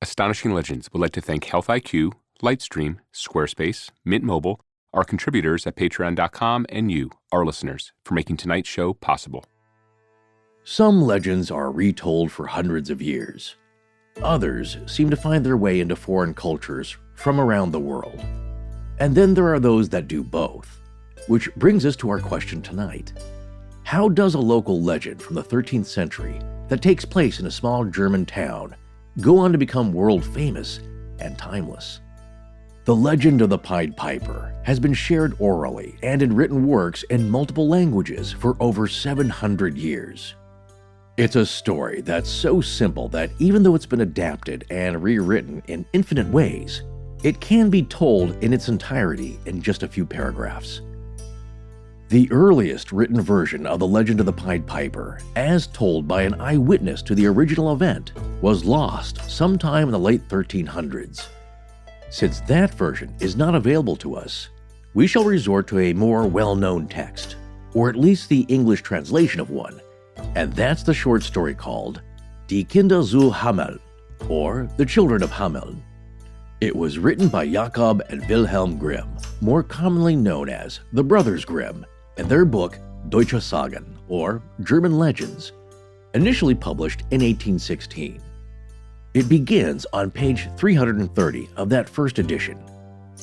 Astonishing Legends would like to thank Health IQ, Lightstream, Squarespace, Mint Mobile, our contributors at patreon.com, and you, our listeners, for making tonight's show possible. Some legends are retold for hundreds of years. Others seem to find their way into foreign cultures from around the world. And then there are those that do both, which brings us to our question tonight. How does a local legend from the 13th century that takes place in a small German town go on to become world famous and timeless? The legend of the Pied Piper has been shared orally and in written works in multiple languages for over 700 years. It's a story that's so simple that even though it's been adapted and rewritten in infinite ways, it can be told in its entirety in just a few paragraphs. The earliest written version of the legend of the Pied Piper, as told by an eyewitness to the original event, was lost sometime in the late 1300s. Since that version is not available to us, we shall resort to a more well-known text, or at least the English translation of one, and that's the short story called Die Kinder zu Hamelin, or The Children of Hamelin. It was written by Jakob and Wilhelm Grimm, more commonly known as the Brothers Grimm, in their book Deutsche Sagen, or German Legends, initially published in 1816. It begins on page 330 of that first edition.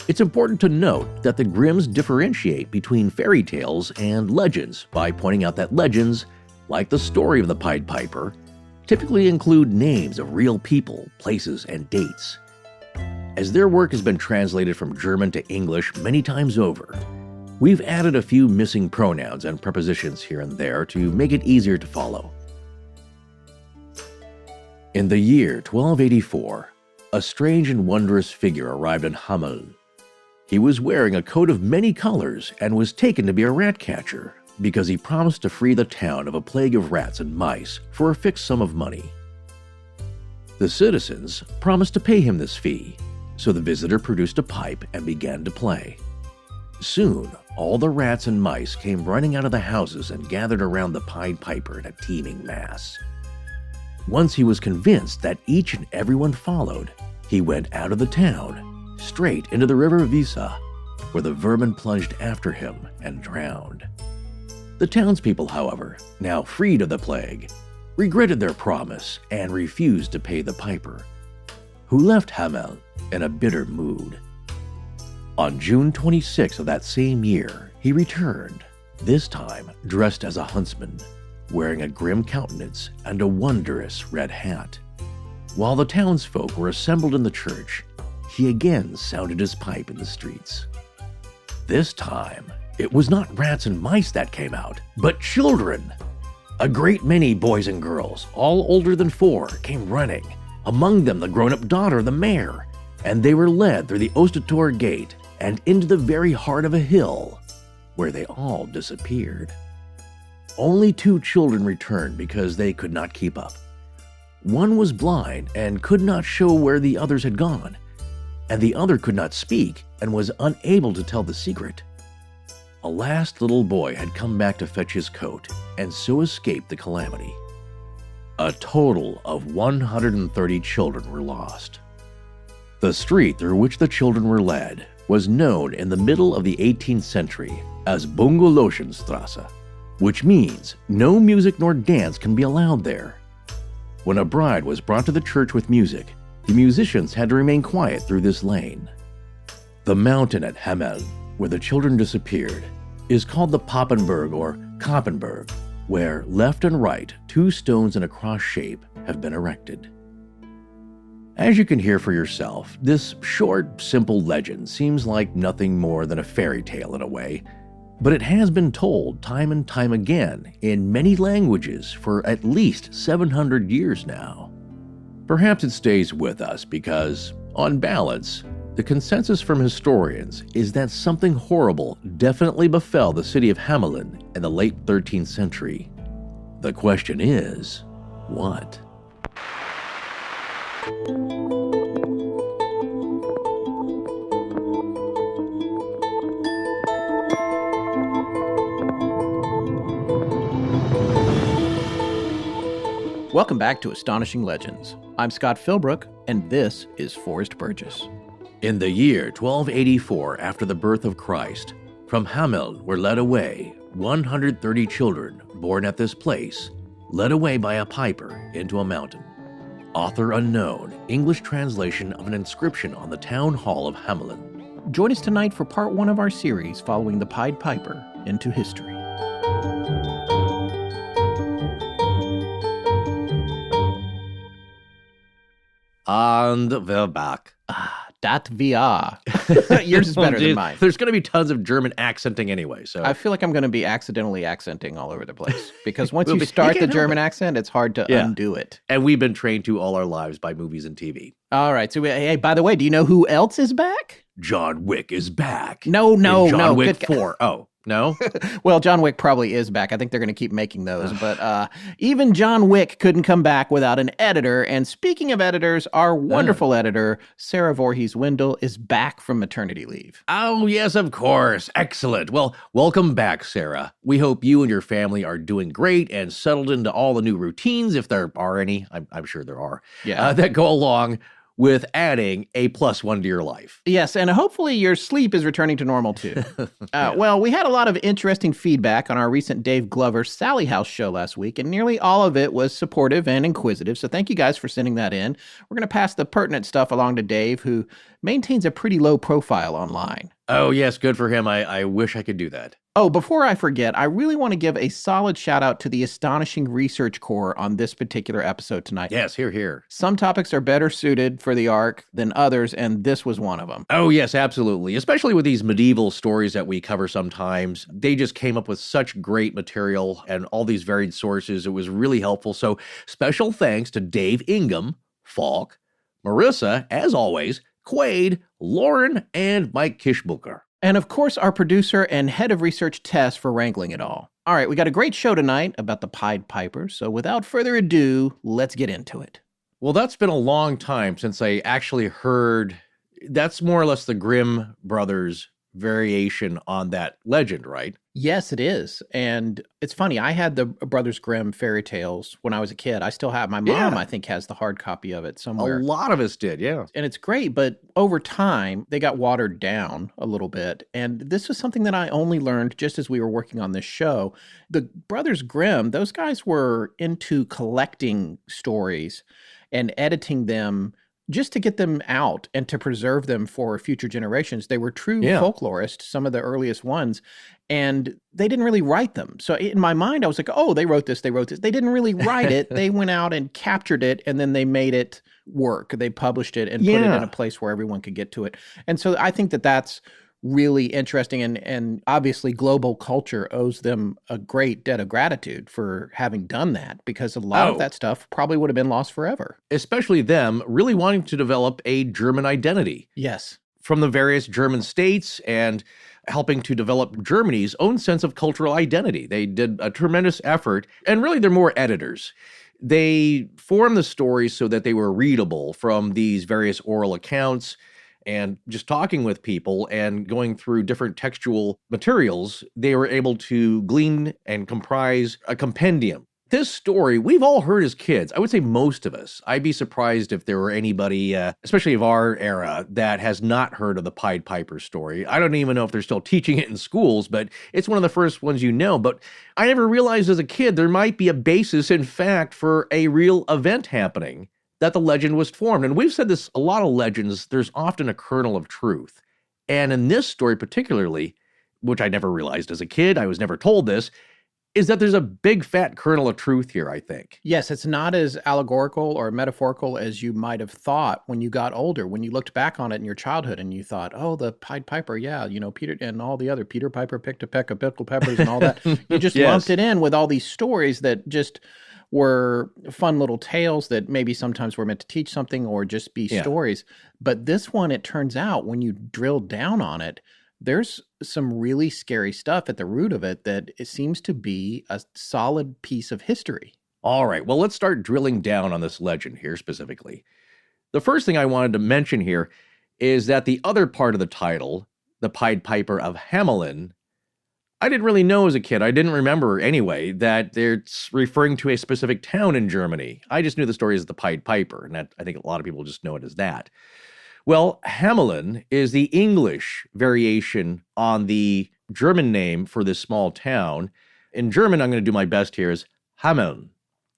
It's important to note that the Grimms differentiate between fairy tales and legends by pointing out that legends, like the story of the Pied Piper, typically include names of real people, places, and dates. As their work has been translated from German to English many times over, we've added a few missing pronouns and prepositions here and there to make it easier to follow. In the year 1284, a strange and wondrous figure arrived in Hamelin. He was wearing a coat of many colors and was taken to be a rat catcher, because he promised to free the town of a plague of rats and mice for a fixed sum of money. The citizens promised to pay him this fee, so the visitor produced a pipe and began to play. Soon, all the rats and mice came running out of the houses and gathered around the Pied Piper in a teeming mass. Once he was convinced that each and everyone followed, he went out of the town, straight into the river Visa, where the vermin plunged after him and drowned. The townspeople, however, now freed of the plague, regretted their promise and refused to pay the piper, who left Hamelin in a bitter mood. On June 26 of that same year, he returned, this time dressed as a huntsman, wearing a grim countenance and a wondrous red hat. While the townsfolk were assembled in the church, he again sounded his pipe in the streets. This time, it was not rats and mice that came out, but children. A great many boys and girls, all older than 4, came running, among them the grown-up daughter of the mayor, and they were led through the Ostertor gate and into the very heart of a hill, where they all disappeared. Only 2 children returned because they could not keep up. One was blind and could not show where the others had gone, and the other could not speak and was unable to tell the secret. A last little boy had come back to fetch his coat and so escaped the calamity. A total of 130 children were lost. The street through which the children were led was known in the middle of the 18th century as Bungeloschenstrasse, which means no music nor dance can be allowed there. When a bride was brought to the church with music, the musicians had to remain quiet through this lane. The mountain at Hamelin, where the children disappeared, is called the Papenberg or Koppenberg, where left and right 2 stones in a cross shape have been erected. As you can hear for yourself, this short, simple legend seems like nothing more than a fairy tale in a way, but it has been told time and time again in many languages for at least 700 years now. Perhaps it stays with us because, on balance, the consensus from historians is that something horrible definitely befell the city of Hamelin in the late 13th century. The question is, what? Welcome back to Astonishing Legends. I'm Scott Philbrook, and this is Forrest Burgess. In the year 1284 after the birth of Christ, from Hamelin were led away 130 children born at this place, led away by a piper into a mountain. Author unknown, English translation of an inscription on the town hall of Hamelin. Join us tonight for part 1 of our series following the Pied Piper into history. And we're back. Dat we are. Yours is better than mine. There's going to be tons of German accenting anyway, so I feel like I'm going to be accidentally accenting all over the place. Because once Well, you but start you the can't German help accent, it's hard to Yeah. undo it. and we've been trained to all our lives by movies and TV. All right. So, hey, by the way, do you know who else is back? John Wick is back. No. In John Wick Good- 4. Oh, no? Well, John Wick probably is back. I think they're going to keep making those. But even John Wick couldn't come back without an editor. And speaking of editors, our wonderful editor, Sarah Voorhees-Wendell, is back from maternity leave. Oh, yes, of course. Excellent. Well, welcome back, Sarah. We hope you and your family are doing great and settled into all the new routines, if there are any. I'm sure there are. Yeah. That go along with adding a +1 to your life. Yes, and hopefully your sleep is returning to normal too. Well, we had a lot of interesting feedback on our recent Dave Glover Sally House show last week, and nearly all of it was supportive and inquisitive, so thank you guys for sending that in. We're going to pass the pertinent stuff along to Dave, who maintains a pretty low profile online. Oh, yes, good for him. I wish I could do that. Oh, before I forget, I really want to give a solid shout out to the astonishing research corps on this particular episode tonight. Yes, here. Some topics are better suited for the arc than others, and this was one of them. Oh, yes, absolutely. Especially with these medieval stories that we cover sometimes. They just came up with such great material and all these varied sources. It was really helpful. So special thanks to Dave Ingham, Falk, Marissa, as always, Quaid, Lauren, and Mike Kishbucher. And of course, our producer and head of research, Tess, for wrangling it all. All right, we got a great show tonight about the Pied Piper, so without further ado, let's get into it. Well, that's been a long time since I actually heard. That's more or less the Grimm brothers' variation on that legend, right? Yes, it is. And it's funny, I had the Brothers Grimm fairy tales when I was a kid. I still have, my mom, Yeah. I think, has the hard copy of it A somewhere. lot of us did, yeah. And it's great, but over time, they got watered down a little bit. And this was something that I only learned just as we were working on this show. The Brothers Grimm, those guys were into collecting stories and editing them just to get them out and to preserve them for future generations. They were true Yeah. folklorists, some of the earliest ones, and they didn't really write them. So in my mind, I was like, oh, they wrote this. They didn't really write it. They went out and captured it, and then they made it work. They published it and put it in Yeah. a place where everyone could get to it. And so I think that that's really interesting, and obviously global culture owes them a great debt of gratitude for having done that, because a lot of Oh. that stuff probably would have been lost forever. Especially them really wanting to develop a German identity Yes. from the various German states and helping to develop Germany's own sense of cultural identity. They did a tremendous effort, and really they're more editors. They formed the stories so that they were readable from these various oral accounts, and just talking with people and going through different textual materials, they were able to glean and comprise a compendium. This story, we've all heard as kids. I would say most of us. I'd be surprised if there were anybody, especially of our era, that has not heard of the Pied Piper story. I don't even know if they're still teaching it in schools, but it's one of the first ones you know. But I never realized as a kid there might be a basis, in fact, for a real event happening, that the legend was formed. And we've said this, a lot of legends, there's often a kernel of truth. And in this story particularly, which I never realized as a kid, I was never told this, is that there's a big fat kernel of truth here, I think. Yes, it's not as allegorical or metaphorical as you might have thought when you got older, when you looked back on it in your childhood and you thought, oh, the Pied Piper, yeah, Peter and all the other Peter Piper picked a peck of pickled peppers and all that. You just Yes. lumped it in with all these stories that just were fun little tales that maybe sometimes were meant to teach something or just be Yeah. stories. But this one, it turns out, when you drill down on it, there's some really scary stuff at the root of it that it seems to be a solid piece of history. All right, well, let's start drilling down on this legend here specifically. The first thing I wanted to mention here is that the other part of the title, the Pied Piper of Hamelin, I didn't really know as a kid. I didn't remember anyway that it's referring to a specific town in Germany. I just knew the story as the Pied Piper, and I think a lot of people just know it as that. Well, Hamelin is the English variation on the German name for this small town. In German, I'm going to do my best here, is Hameln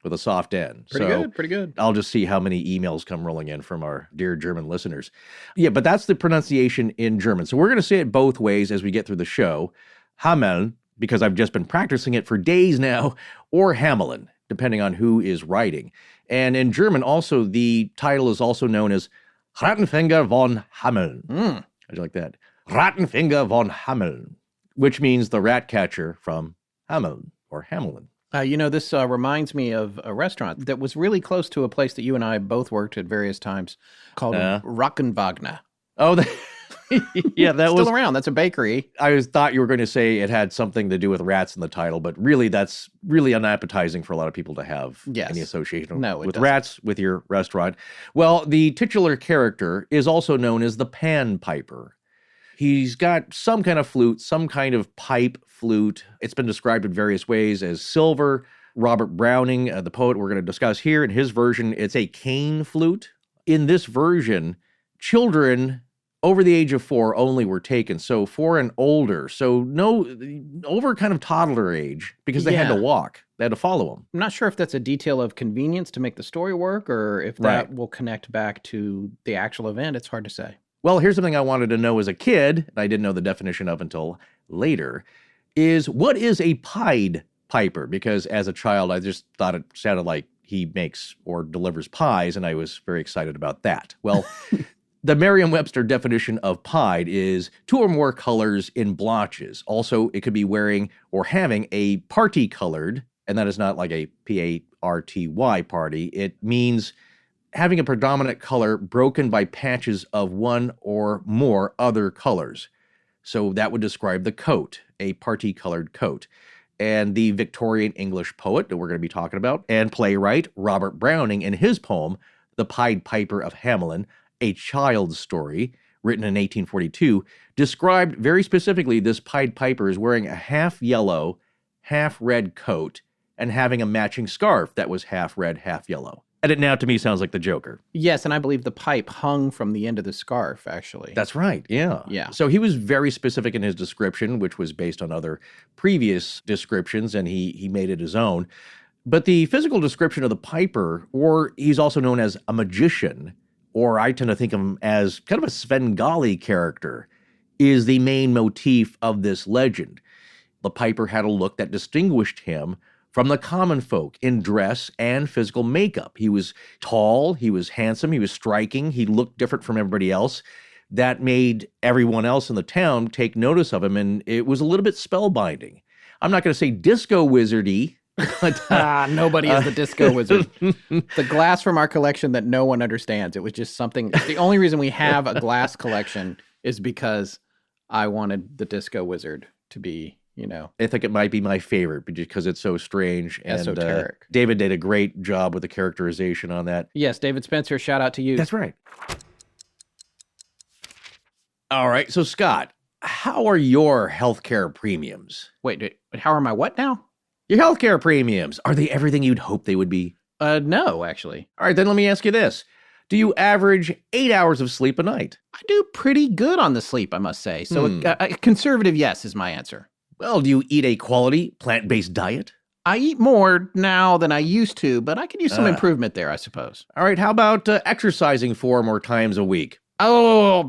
with a soft N. Pretty good. I'll just see how many emails come rolling in from our dear German listeners. Yeah, but that's the pronunciation in German. So we're going to say it both ways as we get through the show. Hameln, because I've just been practicing it for days now, or Hamelin, depending on who is writing. And in German, also, the title is also known as Rattenfänger von Hameln. How'd you like that? Rattenfänger von Hameln, which means the rat catcher from Hameln, or Hamelin. This reminds me of a restaurant that was really close to a place that you and I both worked at various times called Rockenwagner. Oh, yeah, that was still around. That's a bakery. I thought you were going to say it had something to do with rats in the title, but really that's really unappetizing for a lot of people to have any association with rats with your restaurant. Well, the titular character is also known as the Pan Piper. He's got some kind of flute, some kind of pipe flute. It's been described in various ways as silver. Robert Browning, the poet we're going to discuss here, in his version, it's a cane flute. In this version, children over the age of 4 only were taken. So 4 and older. So no, over kind of toddler age, because they had to walk. They had to follow him. I'm not sure if that's a detail of convenience to make the story work, or if that will connect back to the actual event. It's hard to say. Well, here's something I wanted to know as a kid, and I didn't know the definition of until later, is what is a Pied Piper? Because as a child, I just thought it sounded like he makes or delivers pies, and I was very excited about that. Well, the Merriam-Webster definition of pied is 2 or more colors in blotches. Also, it could be wearing or having a party-colored, and that is not like a P-A-R-T-Y party. It means having a predominant color broken by patches of one or more other colors. So that would describe the coat, a party-colored coat. And the Victorian English poet that we're going to be talking about, and playwright Robert Browning, in his poem, The Pied Piper of Hamelin, a child's story, written in 1842, described very specifically this Pied Piper as wearing a half-yellow, half-red coat and having a matching scarf that was half-red, half-yellow. And it now, to me, sounds like the Joker. Yes, and I believe the pipe hung from the end of the scarf, actually. That's right, yeah. Yeah. So he was very specific in his description, which was based on other previous descriptions, and he made it his own. But the physical description of the piper, or he's also known as a magician, or I tend to think of him as kind of a Svengali character, is the main motif of this legend. The piper had a look that distinguished him from the common folk in dress and physical makeup. He was tall, he was handsome, he was striking, he looked different from everybody else. That made everyone else in the town take notice of him, and it was a little bit spellbinding. I'm not going to say disco wizardy. Nobody is the disco wizard. The glass from our collection that no one understands. It was just something. The only reason we have a glass collection is because I wanted the disco wizard to be, I think it might be my favorite because it's so strange. And esoteric. David did a great job with the characterization on that. Yes, David Spencer, shout out to you. That's right. All right, so Scott, how are your healthcare premiums? Wait, how are my what now? Your healthcare premiums, are they everything you'd hope they would be? No, actually. All right, then let me ask you this. Do you average 8 hours of sleep a night? I do pretty good on the sleep, I must say. So a conservative yes is my answer. Well, do you eat a quality plant-based diet? I eat more now than I used to, but I could use some improvement there, I suppose. All right, how about exercising 4 or more times a week? Oh,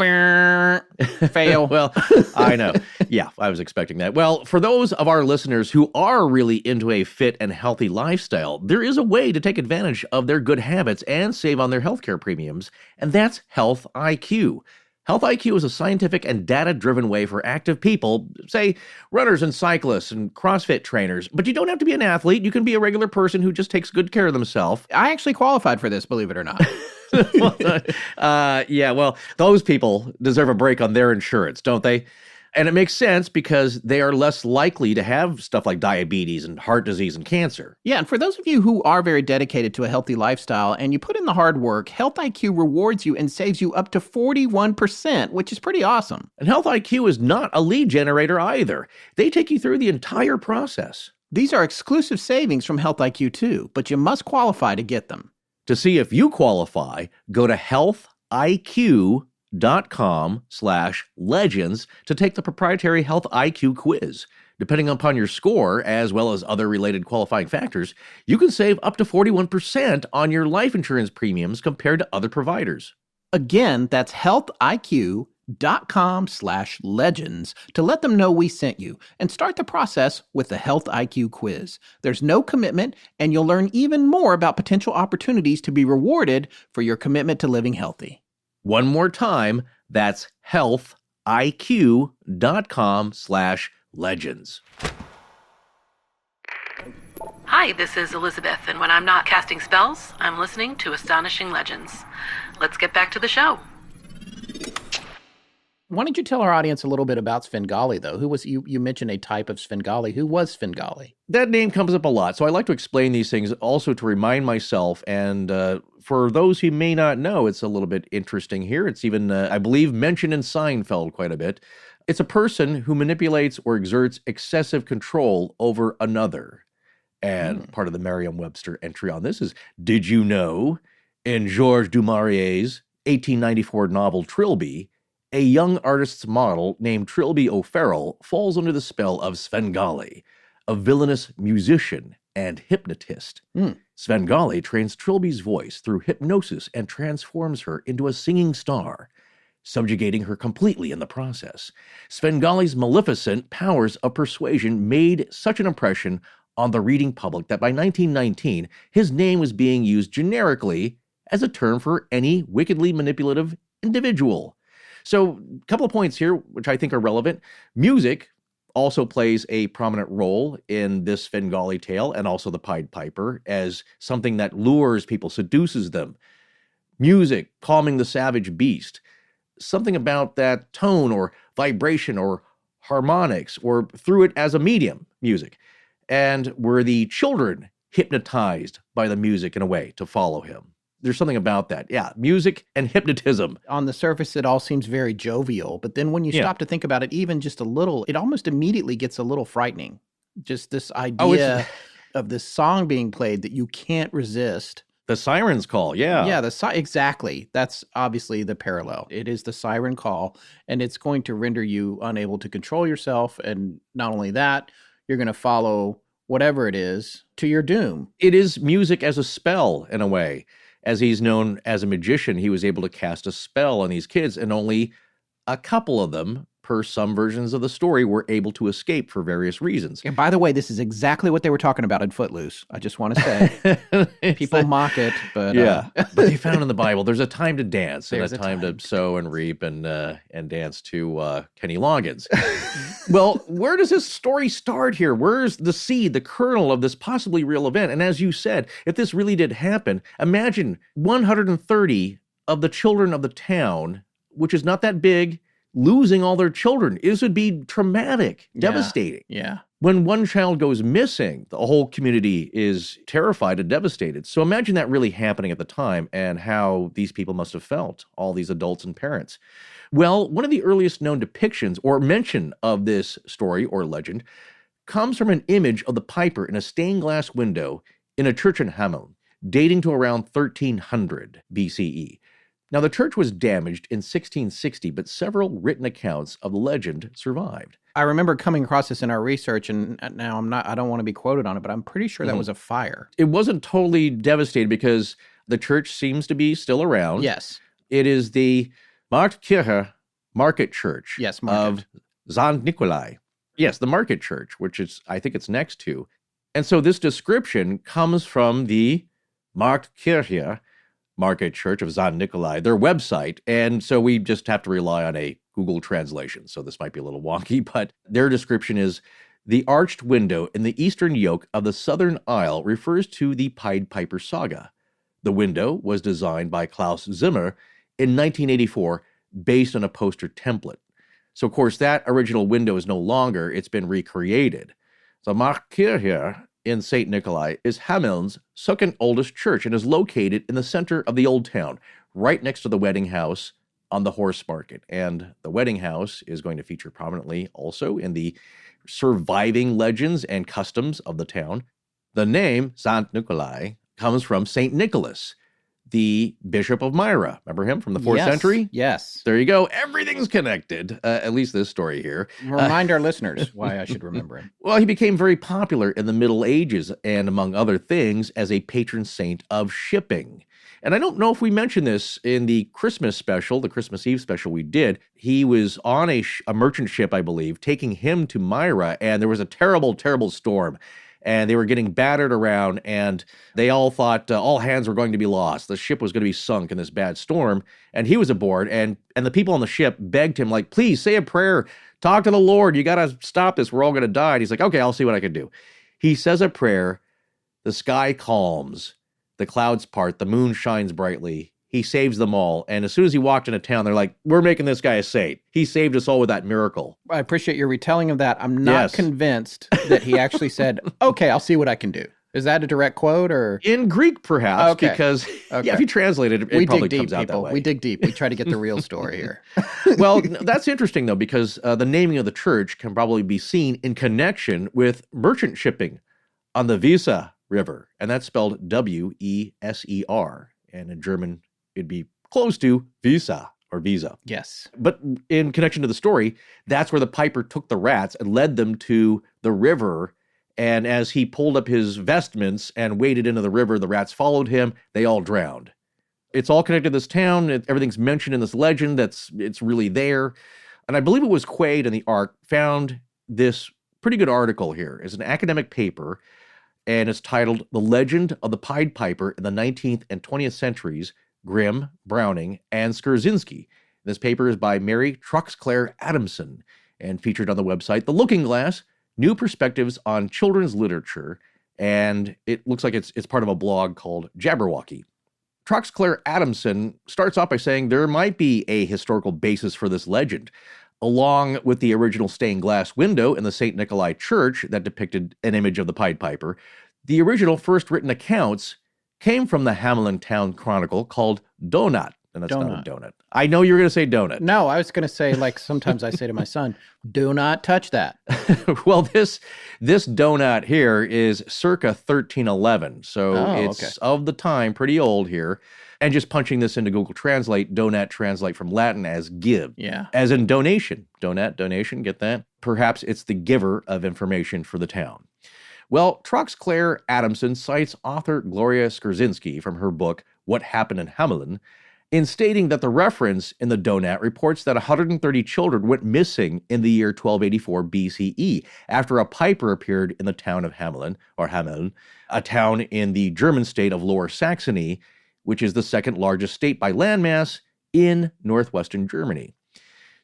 fail. Well, I know. Yeah, I was expecting that. Well, for those of our listeners who are really into a fit and healthy lifestyle, there is a way to take advantage of their good habits and save on their healthcare premiums, and that's Health IQ. Health IQ is a scientific and data-driven way for active people, say runners and cyclists and CrossFit trainers, but you don't have to be an athlete. You can be a regular person who just takes good care of themselves. I actually qualified for this, believe it or not. Well, those people deserve a break on their insurance, don't they? And it makes sense because they are less likely to have stuff like diabetes and heart disease and cancer. Yeah, and for those of you who are very dedicated to a healthy lifestyle and you put in the hard work, Health IQ rewards you and saves you up to 41%, which is pretty awesome. And Health IQ is not a lead generator either. They take you through the entire process. These are exclusive savings from Health IQ too, but you must qualify to get them. To see if you qualify, go to healthiq.com/legends to take the proprietary Health IQ quiz. Depending upon your score, as well as other related qualifying factors, you can save up to 41% on your life insurance premiums compared to other providers. Again, that's healthiq.com/legends to let them know we sent you and start the process with the Health IQ quiz. There's no commitment, and you'll learn even more about potential opportunities to be rewarded for your commitment to living healthy. One more time, that's healthiq.com/legends. Hi, this is Elizabeth, and when I'm not casting spells, I'm listening to Astonishing Legends. Let's get back to the show. Why don't you tell our audience a little bit about Svengali, though? Who was you mentioned a type of Svengali. Who was Svengali? That name comes up a lot, so I like to explain these things also to remind myself. And for those who may not know, it's a little bit interesting here. It's even, I believe, mentioned in Seinfeld quite a bit. It's a person who manipulates or exerts excessive control over another. And part of the Merriam-Webster entry on this is, did you know, in Georges du Maurier's 1894 novel Trilby, a young artist's model named Trilby O'Farrell falls under the spell of Svengali, a villainous musician and hypnotist. Svengali trains Trilby's voice through hypnosis and transforms her into a singing star, subjugating her completely in the process. Svengali's maleficent powers of persuasion made such an impression on the reading public that by 1919, his name was being used generically as a term for any wickedly manipulative individual. So a couple of points here, which I think are relevant. Music also plays a prominent role in this Svengali tale and also the Pied Piper as something that lures people, seduces them. Music, calming the savage beast. Something about that tone or vibration or harmonics or through it as a medium, music. And were the children hypnotized by the music in a way to follow him? There's something about that. Yeah, music and hypnotism. On the surface, it all seems very jovial, but then when you stop to think about it, even just a little, it almost immediately gets a little frightening. Just this idea of this song being played that you can't resist. The siren's call, yeah. Yeah, exactly. That's obviously the parallel. It is the siren call, and it's going to render you unable to control yourself. And not only that, you're going to follow whatever it is to your doom. It is music as a spell in a way. As he's known as a magician, he was able to cast a spell on these kids, and only a couple of them, per some versions of the story, were able to escape for various reasons. And by the way, this is exactly what they were talking about in Footloose. I just want to say. People mock it, but... Yeah, but they found in the Bible, there's a time to dance, and There's a a time time to sow and reap and dance to Kenny Loggins. Well, where does this story start here? Where's the seed, the kernel of this possibly real event? And as you said, if this really did happen, imagine 130 of the children of the town, which is not that big, losing all their children. This would be traumatic, devastating. Yeah. When one child goes missing, the whole community is terrified and devastated. So imagine that really happening at the time and how these people must have felt, all these adults and parents. Well, one of the earliest known depictions or mention of this story or legend comes from an image of the piper in a stained glass window in a church in Hamelin, dating to around 1300 BCE. Now, the church was damaged in 1660, but several written accounts of the legend survived. I remember coming across this in our research, and now I don't want to be quoted on it, but I'm pretty sure that was a fire. It wasn't totally devastated because the church seems to be still around. Yes. It is the Marktkirche Market Church market. of St. Nikolai. Yes, the Market Church, which is, I think it's next to. And so this description comes from the Marktkirche Market Church of St. Nikolai, their website. And so we just have to rely on a Google translation. So this might be a little wonky, but their description is the arched window in the eastern yoke of the southern aisle refers to the Pied Piper saga. The window was designed by Klaus Zimmer in 1984 based on a poster template. So, of course, that original window is no longer. It's been recreated. So, Markkirche in St. Nikolai is Hamelin's second oldest church and is located in the center of the old town, right next to the wedding house on the horse market. And the wedding house is going to feature prominently also in the surviving legends and customs of the town. The name St. Nikolai comes from St. Nicholas, the Bishop of Myra. Remember him from the 4th century? Yes. There you go. Everything's connected, at least this story here. Remind our listeners why I should remember him. Well, he became very popular in the Middle Ages and, among other things, as a patron saint of shipping. And I don't know if we mentioned this in the Christmas special, the Christmas Eve special we did. He was on a merchant ship, I believe, taking him to Myra, and there was a terrible, terrible storm. And they were getting battered around, and they all thought all hands were going to be lost. The ship was going to be sunk in this bad storm, and he was aboard, and the people on the ship begged him, like, please, say a prayer, talk to the Lord, you got to stop this, we're all going to die. And he's like, okay, I'll see what I can do. He says a prayer, the sky calms, the clouds part, the moon shines brightly, he saves them all, and as soon as he walked into town, they're like, we're making this guy a saint. He saved us all with that miracle. I appreciate your retelling of that. I'm not convinced that he actually said, okay, I'll see what I can do. Is that a direct quote or? In Greek, perhaps, because if you translate it, it probably comes out that way. We dig deep. We try to get the real story here. Well, that's interesting, though, because the naming of the church can probably be seen in connection with merchant shipping on the Weser River, and that's spelled W-E-S-E-R, and in German, it'd be close to Visa or Visa. Yes. But in connection to the story, that's where the piper took the rats and led them to the river. And as he pulled up his vestments and waded into the river, the rats followed him. They all drowned. It's all connected to this town. Everything's mentioned in this legend. It's really there. And I believe it was Quaid in the Ark found this pretty good article here. It's an academic paper, and it's titled The Legend of the Pied Piper in the 19th and 20th Centuries, Grimm, Browning, and Skrzynski. This paper is by Mary Truxclair Adamson and featured on the website The Looking Glass, New Perspectives on Children's Literature, and it looks like it's part of a blog called Jabberwocky. Truxclair Adamson starts off by saying there might be a historical basis for this legend, along with the original stained glass window in the St. Nikolai Church that depicted an image of the Pied Piper. The original first written accounts came from the Hamelin Town Chronicle called Donut. And that's not a donut. I know you were going to say donut. No, I was going to say, like sometimes I say to my son, do not touch that. Well, this donut here is circa 1311. So it's of the time, pretty old here. And just punching this into Google Translate, donut translate from Latin as give. Yeah. As in donation. Donut, donation, get that? Perhaps it's the giver of information for the town. Well, Truxclair Adamson cites author Gloria Skrzynski from her book, What Happened in Hamelin, in stating that the reference in the donut reports that 130 children went missing in the year 1284 BCE after a piper appeared in the town of Hamelin, or Hamelin, a town in the German state of Lower Saxony, which is the second largest state by landmass in northwestern Germany.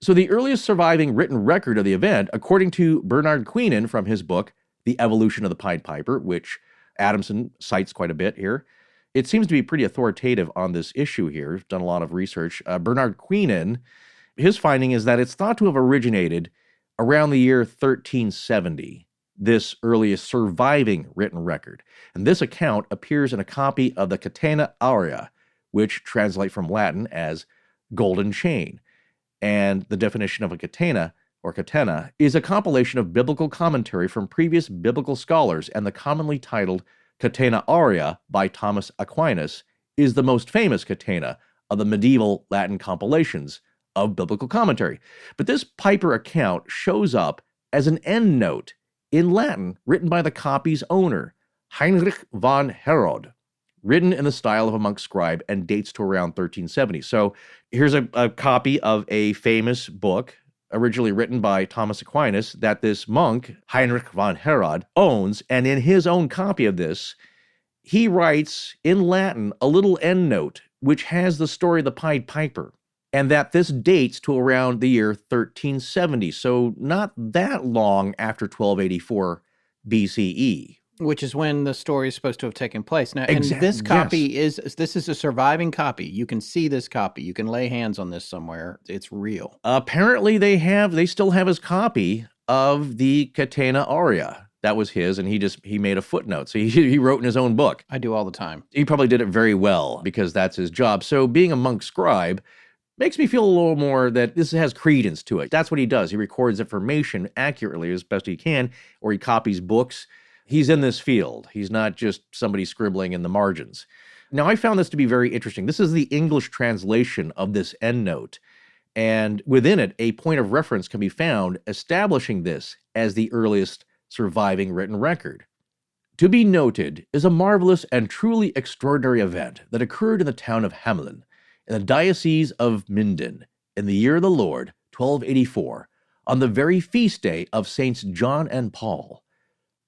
So the earliest surviving written record of the event, according to Bernard Queenan from his book, The Evolution of the Pied Piper, which Adamson cites quite a bit here, it seems to be pretty authoritative on this issue here. He's done a lot of research. Bernard Queenan, his finding is that it's thought to have originated around the year 1370, this earliest surviving written record. And this account appears in a copy of the Catena Aurea, which translate from Latin as golden chain. And the definition of a catena, or catena, is a compilation of biblical commentary from previous biblical scholars, and the commonly titled Catena Aurea by Thomas Aquinas is the most famous catena of the medieval Latin compilations of biblical commentary. But this Piper account shows up as an endnote in Latin written by the copy's owner, Heinrich von Herod, written in the style of a monk scribe and dates to around 1370. So here's a copy of a famous book originally written by Thomas Aquinas that this monk, Heinrich von Herod, owns, and in his own copy of this, he writes in Latin a little endnote which has the story of the Pied Piper, and that this dates to around the year 1370, so not that long after 1284 BCE. Which is when the story is supposed to have taken place. Now, and Exactly. this copy this is a surviving copy. You can see this copy. You can lay hands on this somewhere. It's real. Apparently they still have his copy of the Catena Aurea. That was his, and he made a footnote. So he wrote in his own book. I do all the time. He probably did it very well because that's his job. So being a monk scribe makes me feel a little more that this has credence to it. That's what he does. He records information accurately as best he can, or he copies books. He's in this field. He's not just somebody scribbling in the margins. Now, I found this to be very interesting. This is the English translation of this endnote, and within it, a point of reference can be found establishing this as the earliest surviving written record. To be noted is a marvelous and truly extraordinary event that occurred in the town of Hamelin, in the diocese of Minden, in the year of the Lord, 1284, on the very feast day of Saints John and Paul.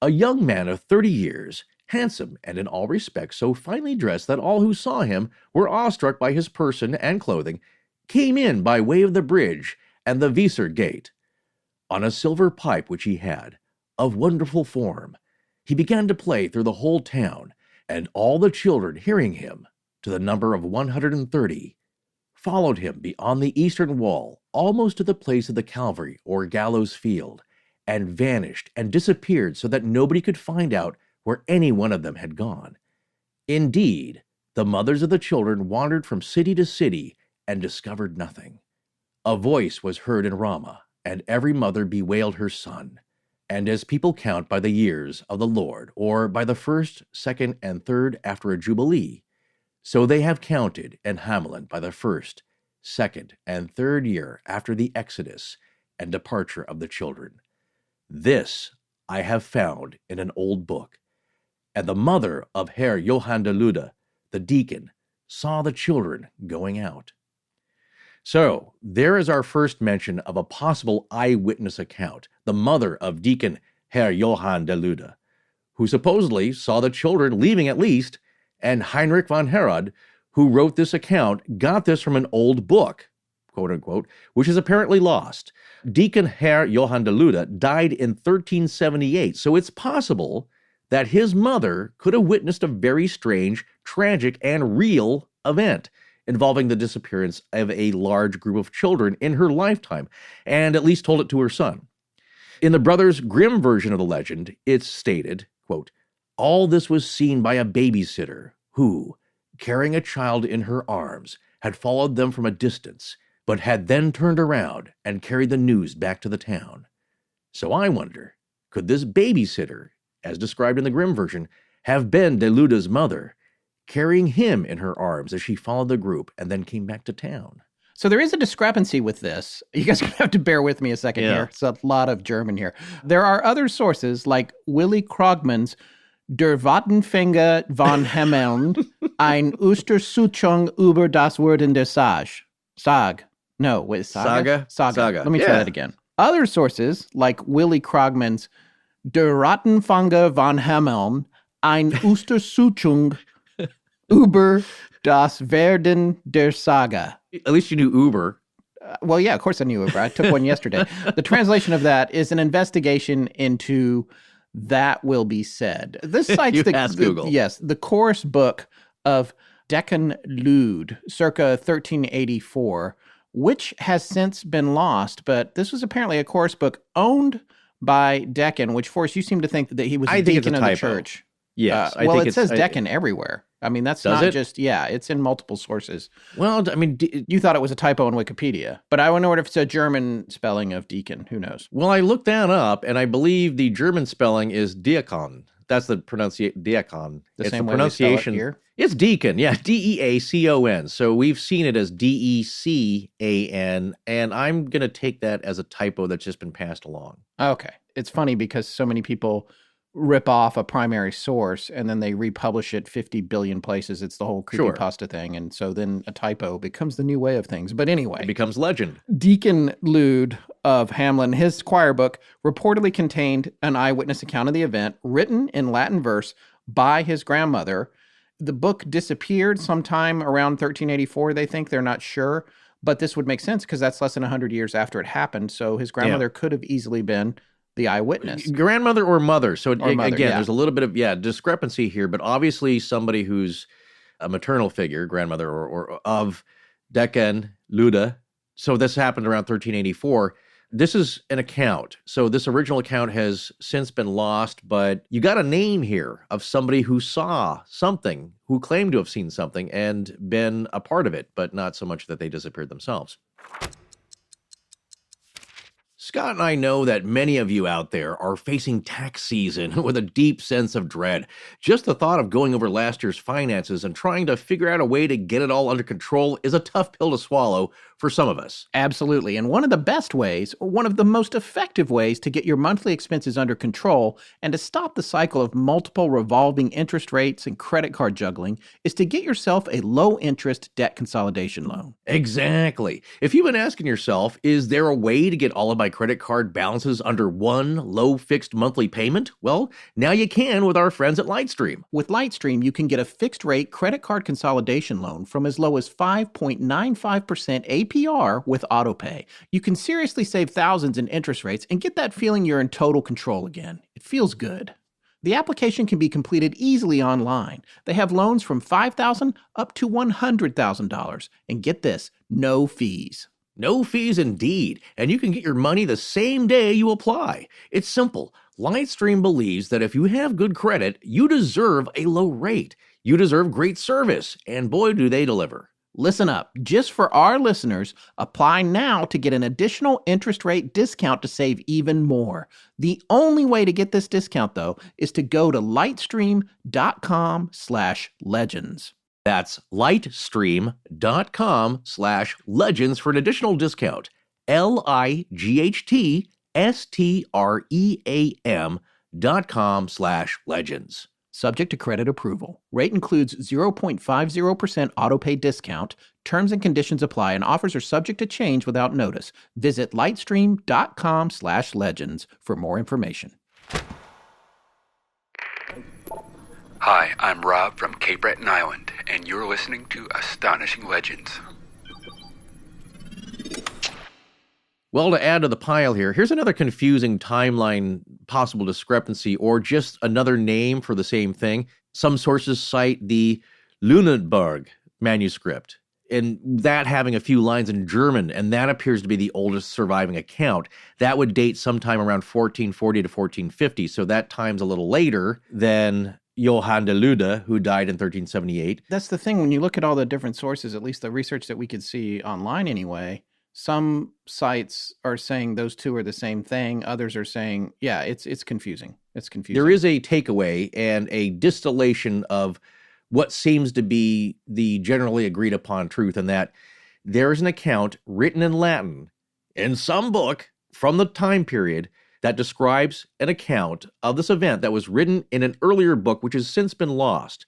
A young man of 30 years, handsome and in all respects so finely dressed that all who saw him were awestruck by his person and clothing, came in by way of the bridge and the Weser gate. On a silver pipe which he had, of wonderful form, he began to play through the whole town, and all the children hearing him, to the number of 130, followed him beyond the eastern wall, almost to the place of the Calvary or gallows field, and vanished and disappeared so that nobody could find out where any one of them had gone. Indeed, the mothers of the children wandered from city to city and discovered nothing. A voice was heard in Ramah, and every mother bewailed her son. And as people count by the years of the Lord, or by the first, second, and third after a jubilee, so they have counted in Hamelin by the first, second, and third year after the exodus and departure of the children. This I have found in an old book, and the mother of Herr Johann de Lude, the deacon, saw the children going out. So, there is our first mention of a possible eyewitness account, the mother of Deacon Herr Johann de Lude, who supposedly saw the children leaving at least, and Heinrich von Herod, who wrote this account, got this from an old book, quote-unquote, which is apparently lost. Deacon Herr Johann de Lude died in 1378, so it's possible that his mother could have witnessed a very strange, tragic, and real event involving the disappearance of a large group of children in her lifetime, and at least told it to her son. In the brothers Grimm version of the legend, it's stated, quote, all this was seen by a babysitter who, carrying a child in her arms, had followed them from a distance, but had then turned around and carried the news back to the town. So I wonder, could this babysitter, as described in the Grimm version, have been de Lude's mother, carrying him in her arms as she followed the group and then came back to town? So there is a discrepancy with this. You guys are going to have to bear with me a second here. It's a lot of German here. There are other sources like Willy Krogman's Der Wattenfänger von Hamelin, ein Untersuchung über das Werden der Sage. Saga. Let me try that again. Other sources, like Willy Krogman's Der Rattenfänger von Hamelin, ein Untersuchung über das Werden der Saga. At least you knew Uber. Well, yeah, of course I knew Uber. I took one yesterday. The translation of that is an investigation into that will be said. This cites Google. Yes, the chorus book of Deccan Lude, circa 1384, which has since been lost, but this was apparently a chorus book owned by Deccan, which, Forrest, you seem to think that he was a deacon of the church. Yes. Well, it says Deccan everywhere. I mean, that's not just, it's in multiple sources. Well, I mean, you thought it was a typo in Wikipedia, but I wonder if it's a German spelling of deacon. Who knows? Well, I looked that up, and I believe the German spelling is Diakon. That's the pronunciation, Diakon. It's same way we spell it here? It's deacon, yeah, Deacon. So we've seen it as Decan, and I'm going to take that as a typo that's just been passed along. Okay. It's funny because so many people rip off a primary source and then they republish it 50 billion places. It's the whole creepypasta thing. And so then a typo becomes the new way of things. But anyway. It becomes legend. Deacon Lude of Hamelin, his choir book reportedly contained an eyewitness account of the event written in Latin verse by his grandmother. The book disappeared sometime around 1384, they think. They're not sure. But this would make sense because that's less than 100 years after it happened. So his grandmother could have easily been the eyewitness. Grandmother or mother. So Or mother, again, yeah. there's a little bit of, discrepancy here, but obviously somebody who's a maternal figure, grandmother or of Deccan Luda. So this happened around 1384. This is an account. So this original account has since been lost, but you got a name here of somebody who saw something, who claimed to have seen something and been a part of it, but not so much that they disappeared themselves. Scott and I know that many of you out there are facing tax season with a deep sense of dread. Just the thought of going over last year's finances and trying to figure out a way to get it all under control is a tough pill to swallow for some of us. Absolutely. And one of the best ways, or one of the most effective ways to get your monthly expenses under control and to stop the cycle of multiple revolving interest rates and credit card juggling is to get yourself a low-interest debt consolidation loan. Exactly. If you've been asking yourself, is there a way to get all of my credit card balances under one low fixed monthly payment? Well, now you can with our friends at Lightstream. With Lightstream, you can get a fixed-rate credit card consolidation loan from as low as 5.95% APR with AutoPay. You can seriously save thousands in interest rates and get that feeling you're in total control again. It feels good. The application can be completed easily online. They have loans from $5,000 up to $100,000. And get this, no fees. No fees indeed, and you can get your money the same day you apply. It's simple. Lightstream believes that if you have good credit, you deserve a low rate. You deserve great service, and boy, do they deliver. Listen up. Just for our listeners, apply now to get an additional interest rate discount to save even more. The only way to get this discount, though, is to go to lightstream.com/legends. That's lightstream.com/legends for an additional discount. lightstream.com/legends. Subject to credit approval. Rate includes 0.50% autopay discount. Terms and conditions apply, and offers are subject to change without notice. Visit lightstream.com/legends for more information. Hi, I'm Rob from Cape Breton Island, and you're listening to Astonishing Legends. Well, to add to the pile here, here's another confusing timeline possible discrepancy, or just another name for the same thing. Some sources cite the Lunenburg manuscript, and that having a few lines in German, and that appears to be the oldest surviving account. That would date sometime around 1440 to 1450, so that time's a little later than Johann de Lude, who died in 1378. That's the thing. When you look at all the different sources, at least the research that we could see online anyway, some sites are saying those two are the same thing. Others are saying, yeah, it's confusing. It's confusing. There is a takeaway and a distillation of what seems to be the generally agreed upon truth, and that there is an account written in Latin in some book from the time period that describes an account of this event that was written in an earlier book, which has since been lost.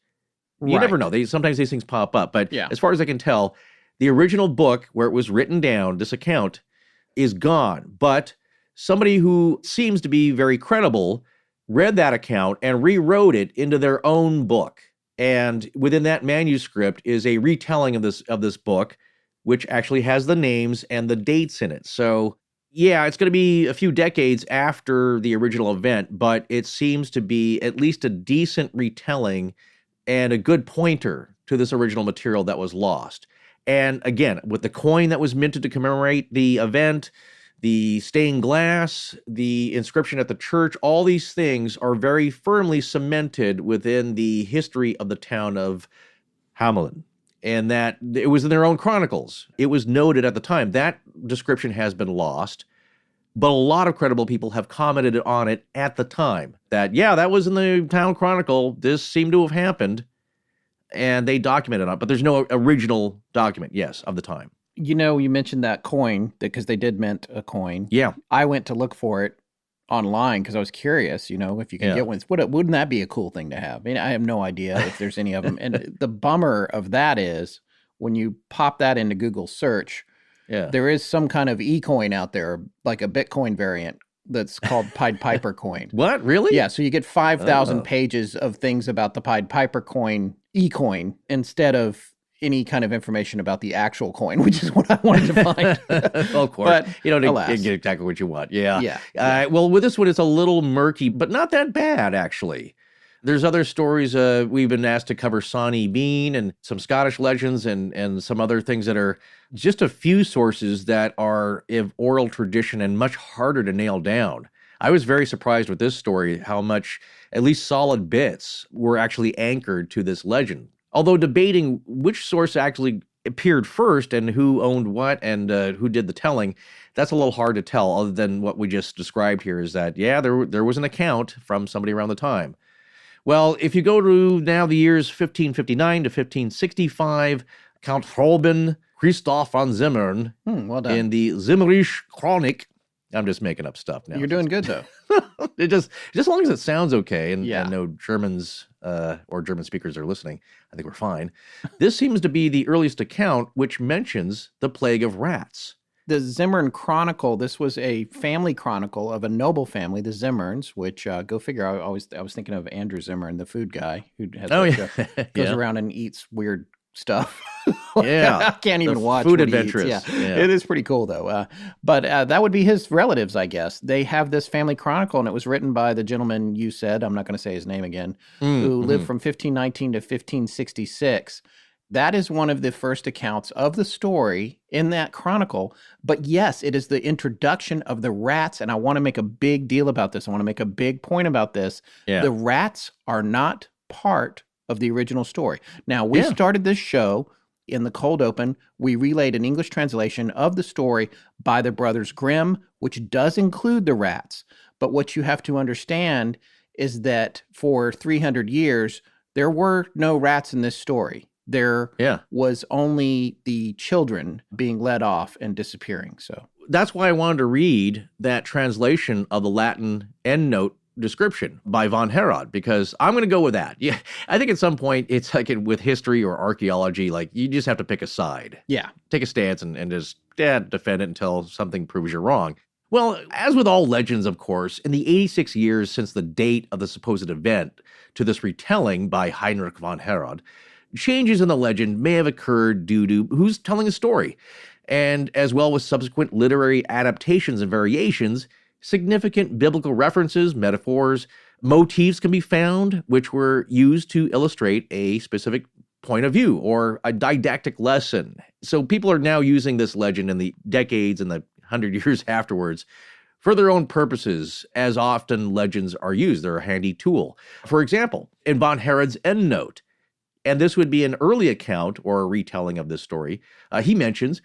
You never know. Sometimes these things pop up, but as far as I can tell, the original book where it was written down, this account, is gone. But somebody who seems to be very credible read that account and rewrote it into their own book. And within that manuscript is a retelling of this book, which actually has the names and the dates in it. So yeah, it's going to be a few decades after the original event, but it seems to be at least a decent retelling and a good pointer to this original material that was lost. And again, with the coin that was minted to commemorate the event, the stained glass, the inscription at the church, all these things are very firmly cemented within the history of the town of Hamelin. And that it was in their own chronicles. It was noted at the time. That description has been lost, but a lot of credible people have commented on it at the time. That, yeah, that was in the town chronicle. This seemed to have happened. And they documented it, but there's no original document, yes, of the time. You know, you mentioned that coin, because they did mint a coin. Yeah. I went to look for it online because I was curious, if you can get one. Wouldn't that be a cool thing to have? I mean, I have no idea if there's any of them. And the bummer of that is when you pop that into Google search, there is some kind of e-coin out there, like a Bitcoin variant, that's called Pied Piper coin. What? Really? Yeah. So you get 5,000 pages of things about the Pied Piper coin, e-coin, instead of any kind of information about the actual coin, which is what I wanted to find. Well, of course. But You don't alas. get exactly what you want. Yeah. Yeah. Well, with this one, it's a little murky, but not that bad, actually. There's other stories. We've been asked to cover Sawney Bean and some Scottish legends and some other things that are just a few sources that are of oral tradition and much harder to nail down. I was very surprised with this story how much, at least solid bits, were actually anchored to this legend. Although debating which source actually appeared first and who owned what and who did the telling, that's a little hard to tell, other than what we just described here is that, yeah, there was an account from somebody around the time. Well, if you go to now the years 1559 to 1565, Count Robin Christoph von Zimmern Well done. in the Zimmerische Chronik. I'm just making up stuff now. You're doing good, though. It just as long as it sounds okay and Yeah. no Germans or German speakers are listening, I think we're fine. This seems to be the earliest account which mentions the plague of rats. The Zimmern Chronicle, this was a family chronicle of a noble family, the Zimmerns, which, go figure, I was thinking of Andrew Zimmern, the food guy who has goes Yeah. around and eats weird stuff. Yeah. I can't even The watch food what he eats. adventurous. Yeah. Yeah. It is pretty cool, though. But that would be his relatives, I guess. They have this family chronicle, and it was written by the gentleman you said, I'm not going to say his name again, who lived from 1519 to 1566. That is one of the first accounts of the story in that chronicle. But yes, it is the introduction of the rats. And I want to make a big deal about this. I want to make a big point about this. Yeah. The rats are not part of the original story. Now, we started this show in the cold open. We relayed an English translation of the story by the brothers Grimm, which does include the rats. But what you have to understand is that for 300 years, there were no rats in this story. There was only the children being led off and disappearing. So That's why I wanted to read that translation of the Latin endnote description by von Herod, because I'm going to go with that. Yeah, I think at some point it's like with history or archaeology, like you just have to pick a side. yeah, Take a stance and just defend it until something proves you're wrong. Well, as with all legends, of course, in the 86 years since the date of the supposed event to this retelling by Heinrich von Herod, changes in the legend may have occurred due to who's telling the story, and as well with subsequent literary adaptations and variations, significant biblical references, metaphors, motifs can be found which were used to illustrate a specific point of view or a didactic lesson. So people are now using this legend in the decades and the 100 years afterwards for their own purposes, as often legends are used. They're a handy tool. For example, in von Herod's endnote, and this would be an early account or a retelling of this story, he mentions,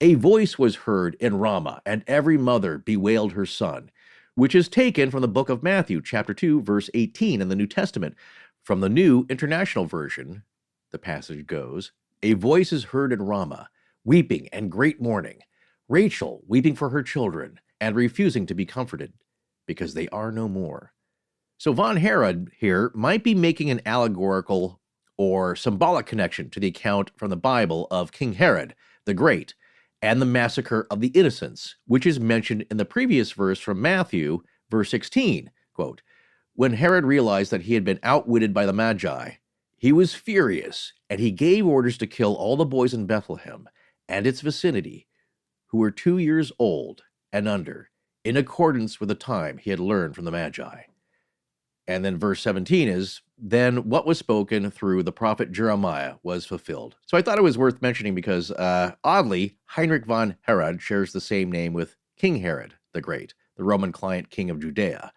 "A voice was heard in Ramah, and every mother bewailed her son," which is taken from the book of Matthew, chapter 2, verse 18 in the New Testament. From the New International Version, the passage goes, "A voice is heard in Ramah, weeping and great mourning, Rachel weeping for her children and refusing to be comforted, because they are no more." So von Herod here might be making an allegorical or symbolic connection to the account from the Bible of King Herod the Great and the massacre of the innocents, which is mentioned in the previous verse from Matthew, verse 16, quote, "When Herod realized that he had been outwitted by the Magi, he was furious, and he gave orders to kill all the boys in Bethlehem and its vicinity who were 2 years old and under, in accordance with the time he had learned from the Magi." And then verse 17 is, "Then what was spoken through the prophet Jeremiah was fulfilled." So I thought it was worth mentioning because, oddly, Heinrich von Herod shares the same name with King Herod the Great, the Roman client king of Judea.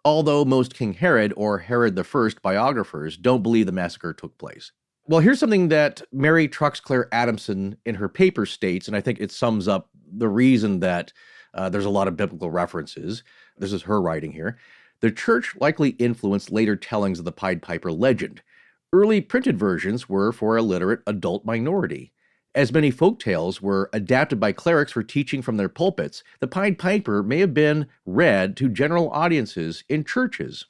Although most King Herod or Herod the First biographers don't believe the massacre took place. Well, here's something that Mary Truxclair Adamson in her paper states, and I think it sums up the reason that there's a lot of biblical references. This is her writing here. "The church likely influenced later tellings of the Pied Piper legend. Early printed versions were for a literate adult minority. As many folk tales were adapted by clerics for teaching from their pulpits, the Pied Piper may have been read to general audiences in churches."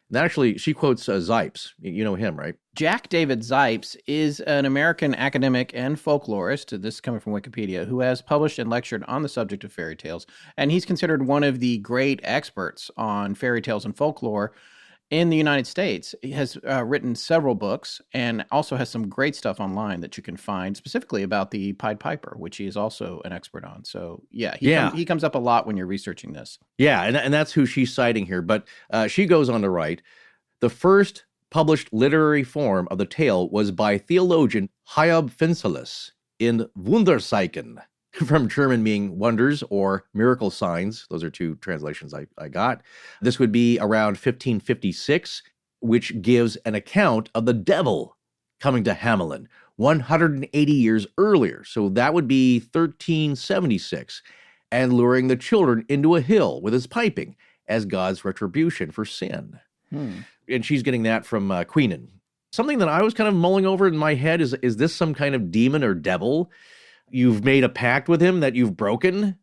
And actually, she quotes Zipes. You know him, right? Jack David Zipes is an American academic and folklorist, this is coming from Wikipedia, who has published and lectured on the subject of fairy tales. And he's considered one of the great experts on fairy tales and folklore. in the United States. He has written several books and also has some great stuff online that you can find specifically about the Pied Piper, which he is also an expert on. So yeah, he comes up a lot when you're researching this. Yeah, and that's who she's citing here. But she goes on to write, the first published literary form of the tale was by theologian Hiob Finsalis in Wunderzeichen, from German meaning wonders or miracle signs. Those are two translations I got. This would be around 1556, which gives an account of the devil coming to Hamelin 180 years earlier. So that would be 1376, and luring the children into a hill with his piping as God's retribution for sin. And she's getting that from Queenan. Something that I was kind of mulling over in my head is this some kind of demon or devil? You've made a pact with him that you've broken?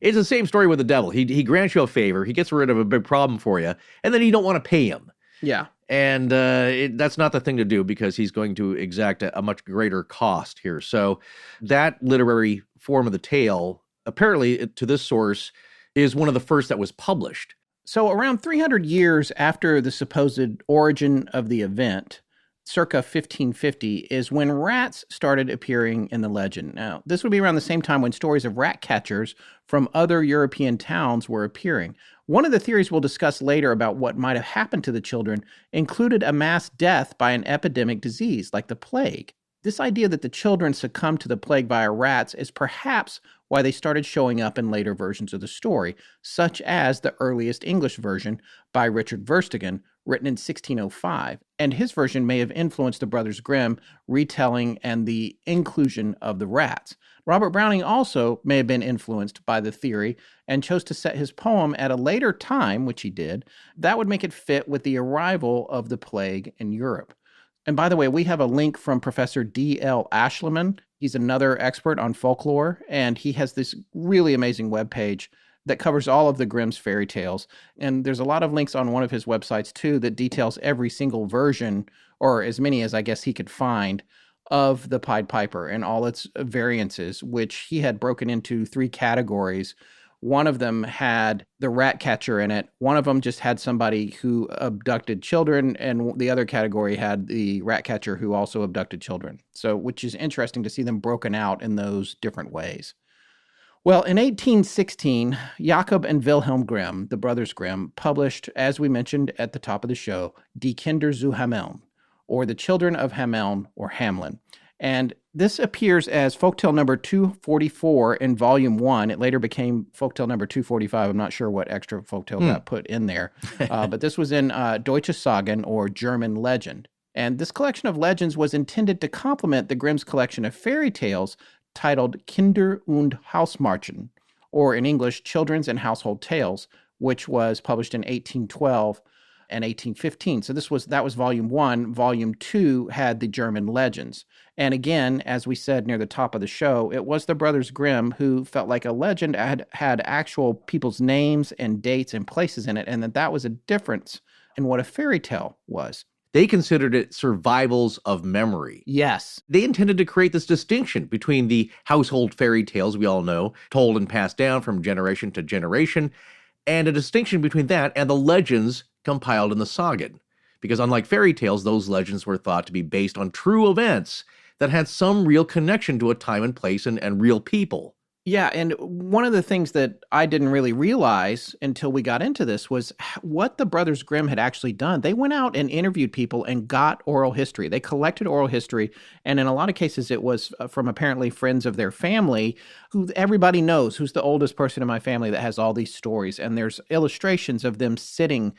It's the same story with the devil. He grants you a favor, he gets rid of a big problem for you, and then you don't want to pay him. Yeah. And that's not the thing to do because he's going to exact a much greater cost here. So that literary form of the tale, apparently to this source, is one of the first that was published. So around 300 years after the supposed origin of the event, circa 1550, is when rats started appearing in the legend. Now, this would be around the same time when stories of rat catchers from other European towns were appearing. One of the theories we'll discuss later about what might have happened to the children included a mass death by an epidemic disease like the plague. This idea that the children succumbed to the plague via rats is perhaps why they started showing up in later versions of the story, such as the earliest English version by Richard Verstegen, written in 1605, and his version may have influenced the Brothers Grimm retelling and the inclusion of the rats. Robert Browning also may have been influenced by the theory and chose to set his poem at a later time, which he did. That would make it fit with the arrival of the plague in Europe. And by the way, we have a link from Professor D.L. Ashleman. He's another expert on folklore, and he has this really amazing webpage that covers all of the Grimm's fairy tales. And there's a lot of links on one of his websites, too, that details every single version, or as many as I guess he could find, of the Pied Piper and all its variances, which he had broken into 3 categories. One of them had the rat catcher in it. One of them just had somebody who abducted children, and the other category had the rat catcher who also abducted children. So, which is interesting to see them broken out in those different ways. Well, in 1816, Jakob and Wilhelm Grimm, the Brothers Grimm, published, as we mentioned at the top of the show, Die Kinder zu Hameln, or The Children of Hamelin, or Hamelin. And this appears as folktale number 244 in volume 1. It later became folktale number 245. I'm not sure what extra folktale got put in there. But this was in Deutsche Sagen, or German legend. And this collection of legends was intended to complement the Grimm's collection of fairy tales titled Kinder- und Hausmärchen, or in English, Children's and Household Tales, which was published in 1812 and 1815. So that was volume 1. Volume 2 had the German legends. And again, as we said near the top of the show, it was the Brothers Grimm who felt like a legend had actual people's names and dates and places in it, and that was a difference in what a fairy tale was. They considered it survivals of memory. Yes. They intended to create this distinction between the household fairy tales we all know, told and passed down from generation to generation, and a distinction between that and the legends compiled in the Sagen. Because unlike fairy tales, those legends were thought to be based on true events that had some real connection to a time and place and real people. Yeah, and one of the things that I didn't really realize until we got into this was what the Brothers Grimm had actually done. They went out and interviewed people and got oral history. They collected oral history, and in a lot of cases it was from apparently friends of their family who everybody knows who's the oldest person in my family that has all these stories. And there's illustrations of them sitting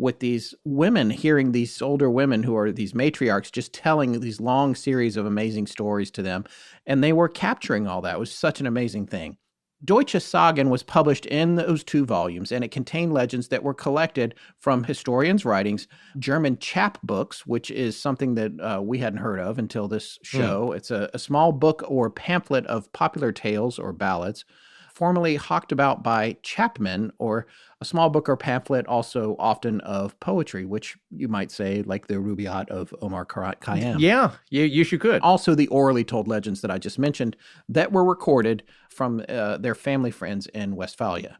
with these women, hearing these older women who are these matriarchs just telling these long series of amazing stories to them. And they were capturing all that. It was such an amazing thing. Deutsche Sagen was published in those 2 volumes, and it contained legends that were collected from historians' writings, German chapbooks, which is something that we hadn't heard of until this show. It's a small book or pamphlet of popular tales or ballads, formerly hawked about by chapmen, or a small book or pamphlet also often of poetry, which you might say like the Rubaiyat of Omar Khayyam. Yeah, yes, you could. Also the orally told legends that I just mentioned that were recorded from their family friends in Westphalia.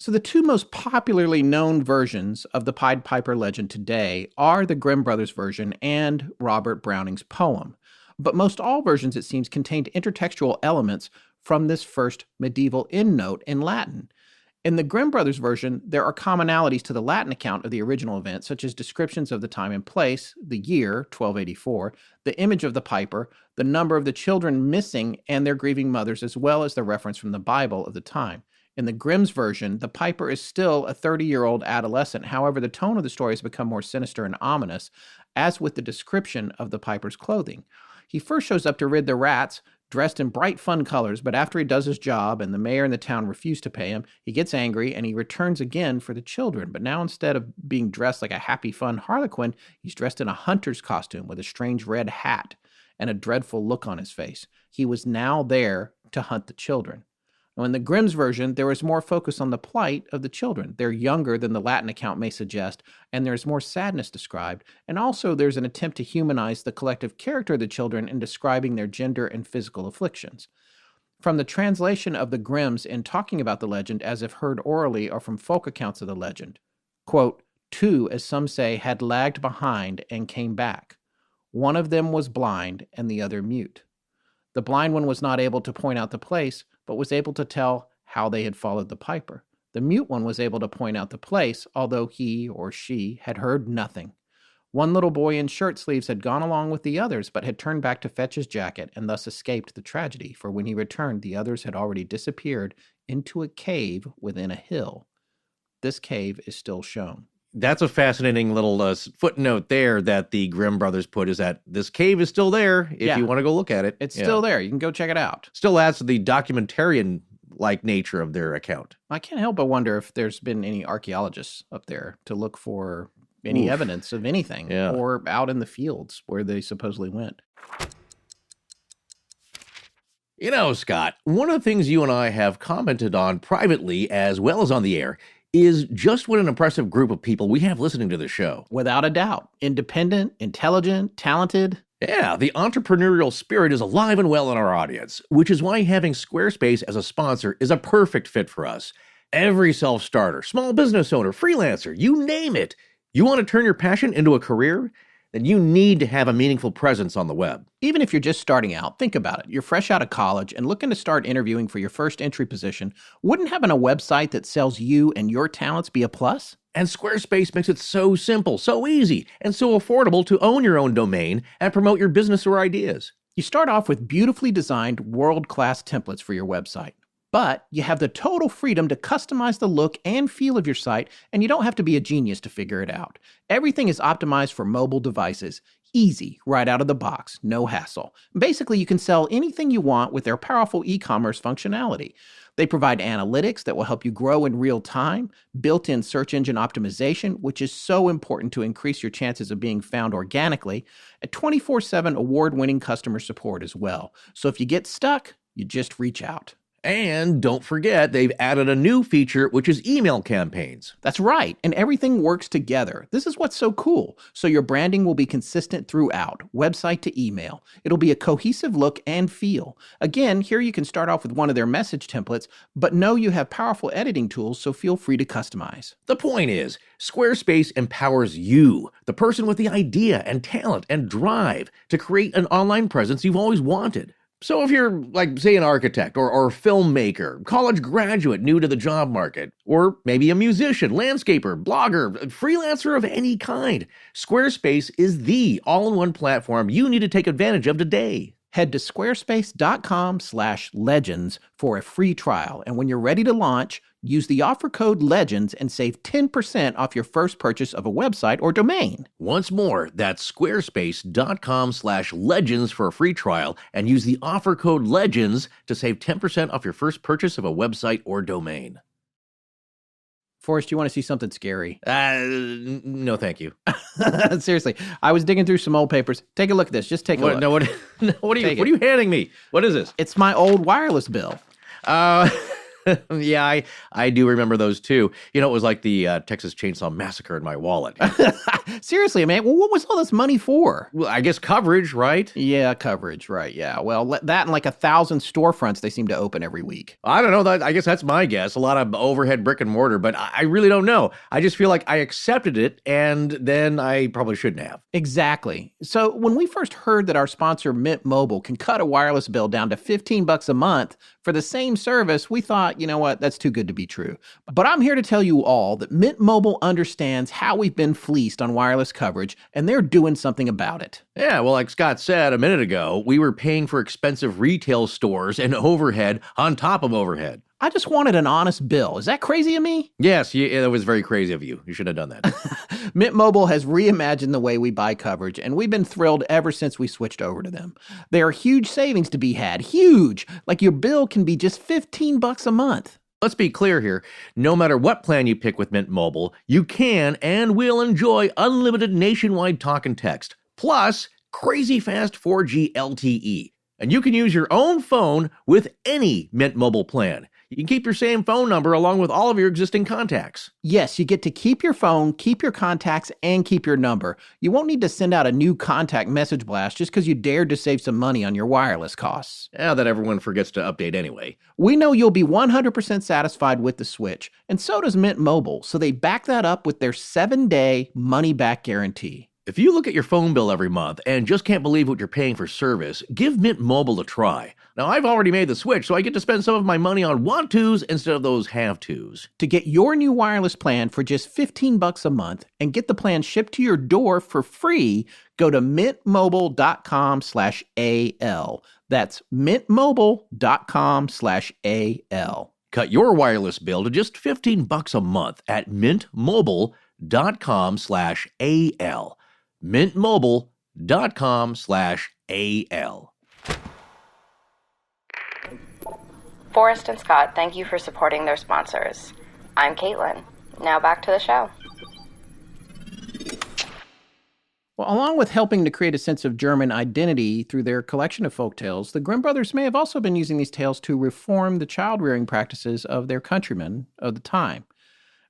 So the two most popularly known versions of the Pied Piper legend today are the Grimm brothers version and Robert Browning's poem. But most all versions, it seems, contained intertextual elements from this first medieval endnote in Latin. In the Grimm brothers version, there are commonalities to the Latin account of the original event, such as descriptions of the time and place, the year, 1284, the image of the piper, the number of the children missing and their grieving mothers, as well as the reference from the Bible of the time. In the Grimm's version, the piper is still a 30-year-old adolescent. However, the tone of the story has become more sinister and ominous, as with the description of the piper's clothing. He first shows up to rid the rats, dressed in bright fun colors, but after he does his job and the mayor and the town refuse to pay him, he gets angry and he returns again for the children. But now instead of being dressed like a happy, fun harlequin, he's dressed in a hunter's costume with a strange red hat and a dreadful look on his face. He was now there to hunt the children. Now, in the Grimm's version, there is more focus on the plight of the children. They're younger than the Latin account may suggest, and there's more sadness described. And also, there's an attempt to humanize the collective character of the children in describing their gender and physical afflictions. From the translation of the Grimms in talking about the legend as if heard orally or from folk accounts of the legend, quote, two, as some say, had lagged behind and came back. One of them was blind and the other mute. The blind one was not able to point out the place, but was able to tell how they had followed the piper. The mute one was able to point out the place, although he or she had heard nothing. One little boy in shirt sleeves had gone along with the others, but had turned back to fetch his jacket and thus escaped the tragedy, for when he returned, the others had already disappeared into a cave within a hill. This cave is still shown. That's a fascinating little footnote there that the Grimm brothers put, is that this cave is still there if you want to go look at it. It's still there. You can go check it out. Still adds to the documentarian-like nature of their account. I can't help but wonder if there's been any archaeologists up there to look for any evidence of anything or out in the fields where they supposedly went. You know, Scott, one of the things you and I have commented on privately as well as on the air is just what an impressive group of people we have listening to the show. Without a doubt. Independent, intelligent, talented. Yeah, the entrepreneurial spirit is alive and well in our audience, which is why having Squarespace as a sponsor is a perfect fit for us. Every self-starter, small business owner, freelancer, you name it. You want to turn your passion into a career? Then you need to have a meaningful presence on the web. Even if you're just starting out, think about it. You're fresh out of college and looking to start interviewing for your first entry position. Wouldn't having a website that sells you and your talents be a plus? And Squarespace makes it so simple, so easy, and so affordable to own your own domain and promote your business or ideas. You start off with beautifully designed world-class templates for your website. But you have the total freedom to customize the look and feel of your site, and you don't have to be a genius to figure it out. Everything is optimized for mobile devices. Easy, right out of the box, no hassle. Basically, you can sell anything you want with their powerful e-commerce functionality. They provide analytics that will help you grow in real time, built-in search engine optimization, which is so important to increase your chances of being found organically, and 24/7 award-winning customer support as well. So if you get stuck, you just reach out. And don't forget, they've added a new feature, which is email campaigns. That's right, and everything works together. This is what's so cool. So your branding will be consistent throughout, website to email. It'll be a cohesive look and feel. Again, here you can start off with one of their message templates, but know you have powerful editing tools, so feel free to customize. The point is, Squarespace empowers you, the person with the idea and talent and drive, to create an online presence you've always wanted. So if you're, like, say, an architect or a filmmaker, college graduate new to the job market, or maybe a musician, landscaper, blogger, freelancer of any kind, Squarespace is the all-in-one platform you need to take advantage of today. Head to squarespace.com/legends for a free trial. And when you're ready to launch, use the offer code LEGENDS and save 10% off your first purchase of a website or domain. Once more, that's squarespace.com/legends for a free trial and use the offer code LEGENDS to save 10% off your first purchase of a website or domain. Forrest, you want to see something scary? No, thank you. Seriously, I was digging through some old papers. Take a look at this. Just take a look. What are you handing me? What is this? It's my old wireless bill. Yeah, I do remember those too. It was like the Texas Chainsaw Massacre in my wallet. Seriously, man. Well, what was all this money for? Well, I guess coverage, right? Yeah, coverage, right, yeah. Well, that and like 1,000 storefronts they seem to open every week. I don't know. I guess that's my guess. A lot of overhead brick and mortar, but I really don't know. I just feel like I accepted it, and then I probably shouldn't have. Exactly. So when we first heard that our sponsor Mint Mobile can cut a wireless bill down to $15 a month for the same service, we thought, you know what, that's too good to be true. But I'm here to tell you all that Mint Mobile understands how we've been fleeced on wireless coverage, and they're doing something about it. Yeah, well, like Scott said a minute ago, we were paying for expensive retail stores and overhead on top of overhead. I just wanted an honest bill. Is that crazy of me? Yes, that was very crazy of you. You should have done that. Mint Mobile has reimagined the way we buy coverage, and we've been thrilled ever since we switched over to them. There are huge savings to be had. Huge! Like your bill can be just $15 a month. Let's be clear here. No matter what plan you pick with Mint Mobile, you can and will enjoy unlimited nationwide talk and text, plus crazy fast 4G LTE. And you can use your own phone with any Mint Mobile plan. You can keep your same phone number along with all of your existing contacts. Yes, you get to keep your phone, keep your contacts, and keep your number. You won't need to send out a new contact message blast just because you dared to save some money on your wireless costs. Yeah, that everyone forgets to update anyway. We know you'll be 100% satisfied with the switch, and so does Mint Mobile, so they back that up with their 7-day money-back guarantee. If you look at your phone bill every month and just can't believe what you're paying for service, give Mint Mobile a try. Now, I've already made the switch, so I get to spend some of my money on want-tos instead of those have-tos. To get your new wireless plan for just $15 a month and get the plan shipped to your door for free, go to mintmobile.com/AL. That's mintmobile.com/AL. Cut your wireless bill to just $15 a month at mintmobile.com/AL. mintmobile.com/AL. Forrest and Scott, thank you for supporting their sponsors. I'm Caitlin. Now back to the show. Well, along with helping to create a sense of German identity through their collection of folktales, the Grimm brothers may have also been using these tales to reform the child-rearing practices of their countrymen of the time.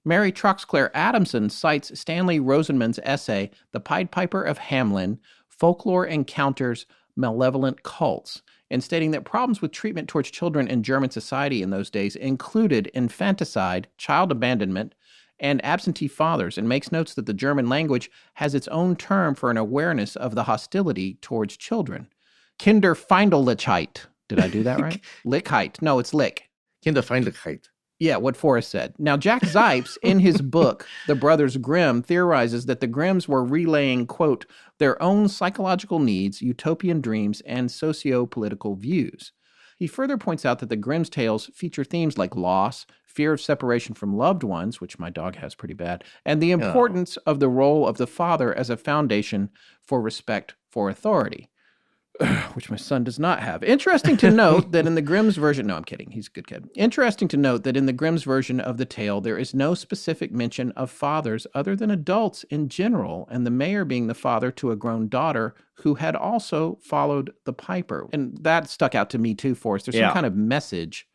Mary Troxclair Adamson cites Stanley Rosenman's essay, The Pied Piper of Hamelin, Folklore Encounters Malevolent Cults, in stating that problems with treatment towards children in German society in those days included infanticide, child abandonment, and absentee fathers, and makes notes that the German language has its own term for an awareness of the hostility towards children. Kinderfeindlichkeit. Did I do that right? Lickheit. No, it's lick. Kinderfeindlichkeit. Yeah, what Forrest said. Now, Jack Zipes, in his book, The Brothers Grimm, theorizes that the Grimms were relaying, quote, their own psychological needs, utopian dreams, and socio-political views. He further points out that the Grimm's tales feature themes like loss, fear of separation from loved ones, which my dog has pretty bad, and the importance of the role of the father as a foundation for respect for authority, which my son does not have. Interesting to note that in the Grimm's version, no, I'm kidding, he's a good kid. Interesting to note that in the Grimm's version of the tale, there is no specific mention of fathers other than adults in general, and the mayor being the father to a grown daughter who had also followed the piper. And that stuck out to me too, Forrest. There's some kind of message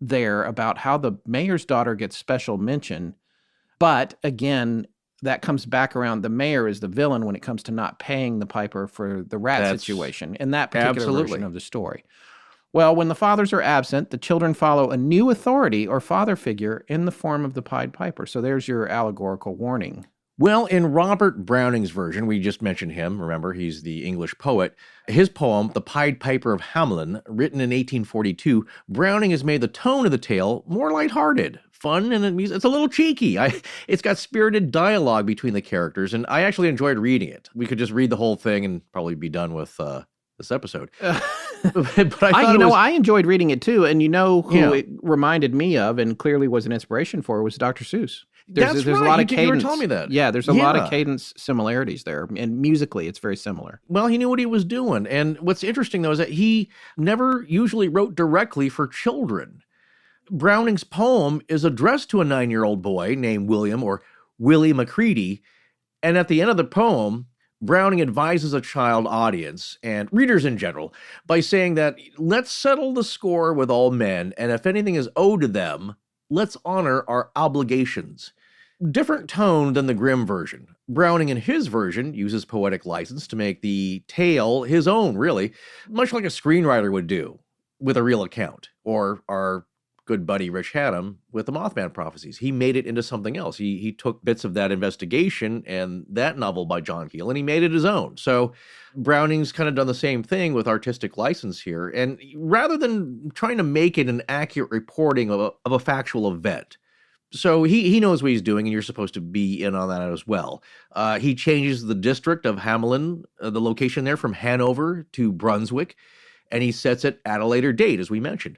there about how the mayor's daughter gets special mention. But again, that comes back around. The mayor is the villain when it comes to not paying the piper for the rat situation in that particular version of the story. Well, when the fathers are absent, the children follow a new authority or father figure in the form of the Pied Piper. So there's your allegorical warning. Well, in Robert Browning's version, we just mentioned him, remember, he's the English poet. His poem, The Pied Piper of Hamelin, written in 1842, Browning has made the tone of the tale more lighthearted, fun, and it's a little cheeky. It's got spirited dialogue between the characters, and I actually enjoyed reading it. We could just read the whole thing and probably be done with this episode. But I enjoyed reading it too, and who it reminded me of and clearly was an inspiration for was Dr. Seuss. There's a lot of cadence. You were telling me that. Yeah, there's a lot of cadence similarities there, and musically it's very similar. Well, he knew what he was doing, and what's interesting though is that he never usually wrote directly for children. Browning's poem is addressed to a 9-year-old boy named William, or Willie Macready, and at the end of the poem, Browning advises a child audience and readers in general by saying that let's settle the score with all men, and if anything is owed to them, let's honor our obligations. Different tone than the Grimm version. Browning in his version uses poetic license to make the tale his own, really, much like a screenwriter would do with a real account, or our good buddy Rich Haddam with the Mothman Prophecies. He made it into something else. He took bits of that investigation and that novel by John Keel, and he made it his own. So Browning's kind of done the same thing with artistic license here. And rather than trying to make it an accurate reporting of a factual event, so he knows what he's doing, and you're supposed to be in on that as well. He changes the district of Hamelin, the location there, from Hanover to Brunswick, and he sets it at a later date, as we mentioned.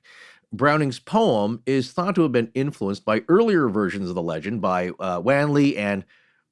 Browning's poem is thought to have been influenced by earlier versions of the legend by Wanley and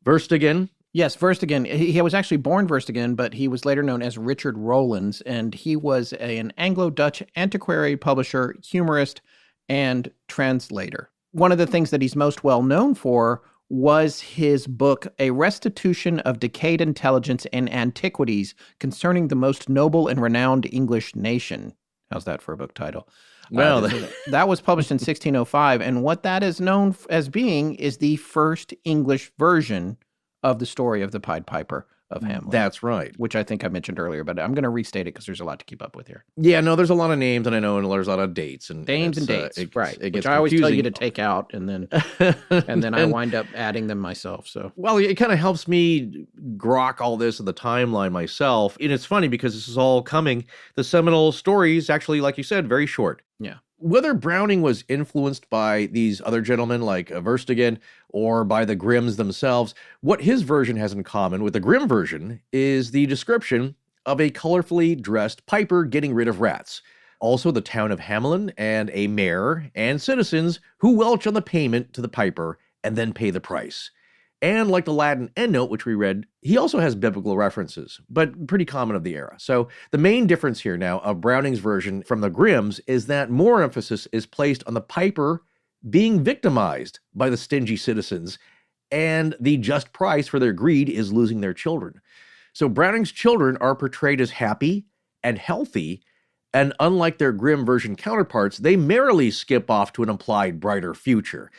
Verstegen. Yes, Verstegen. He was actually born Verstegen, but he was later known as Richard Rowlands, and he was an Anglo-Dutch antiquary, publisher, humorist, and translator. One of the things that he's most well known for was his book, A Restitution of Decayed Intelligence and Antiquities Concerning the Most Noble and Renowned English Nation. How's that for a book title? Well, that was published in 1605, and what that is known as being is the first English version of the story of the Pied Piper of Hamelin. That's right. Which I think I mentioned earlier, but I'm going to restate it because there's a lot to keep up with here. Yeah, no, there's a lot of names, and I know there's a lot of dates. Names and dates, right. It which gets I always tell confusing. you to take out, and then I wind up adding them myself. So, well, it kind of helps me grok all this in the timeline myself. And it's funny because this is all coming. The seminal story is actually, like you said, very short. Yeah. Whether Browning was influenced by these other gentlemen like Verstegen or by the Grimms themselves, what his version has in common with the Grimm version is the description of a colorfully dressed piper getting rid of rats. Also the town of Hamelin and a mayor and citizens who welch on the payment to the piper and then pay the price. And like the Latin endnote, which we read, he also has biblical references, but pretty common of the era. So the main difference here now of Browning's version from the Grimms is that more emphasis is placed on the piper being victimized by the stingy citizens, and the just price for their greed is losing their children. So Browning's children are portrayed as happy and healthy, and unlike their Grimm version counterparts, they merrily skip off to an implied brighter future.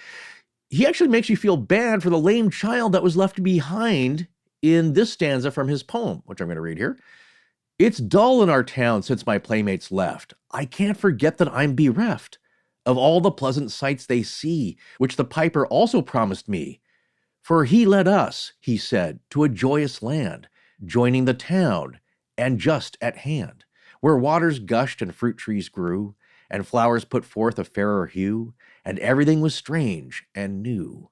He actually makes you feel bad for the lame child that was left behind in this stanza from his poem, which I'm going to read here. It's dull in our town since my playmates left. I can't forget that I'm bereft of all the pleasant sights they see, which the piper also promised me. For he led us, he said, to a joyous land, joining the town and just at hand, where waters gushed and fruit trees grew, and flowers put forth a fairer hue, and everything was strange and new.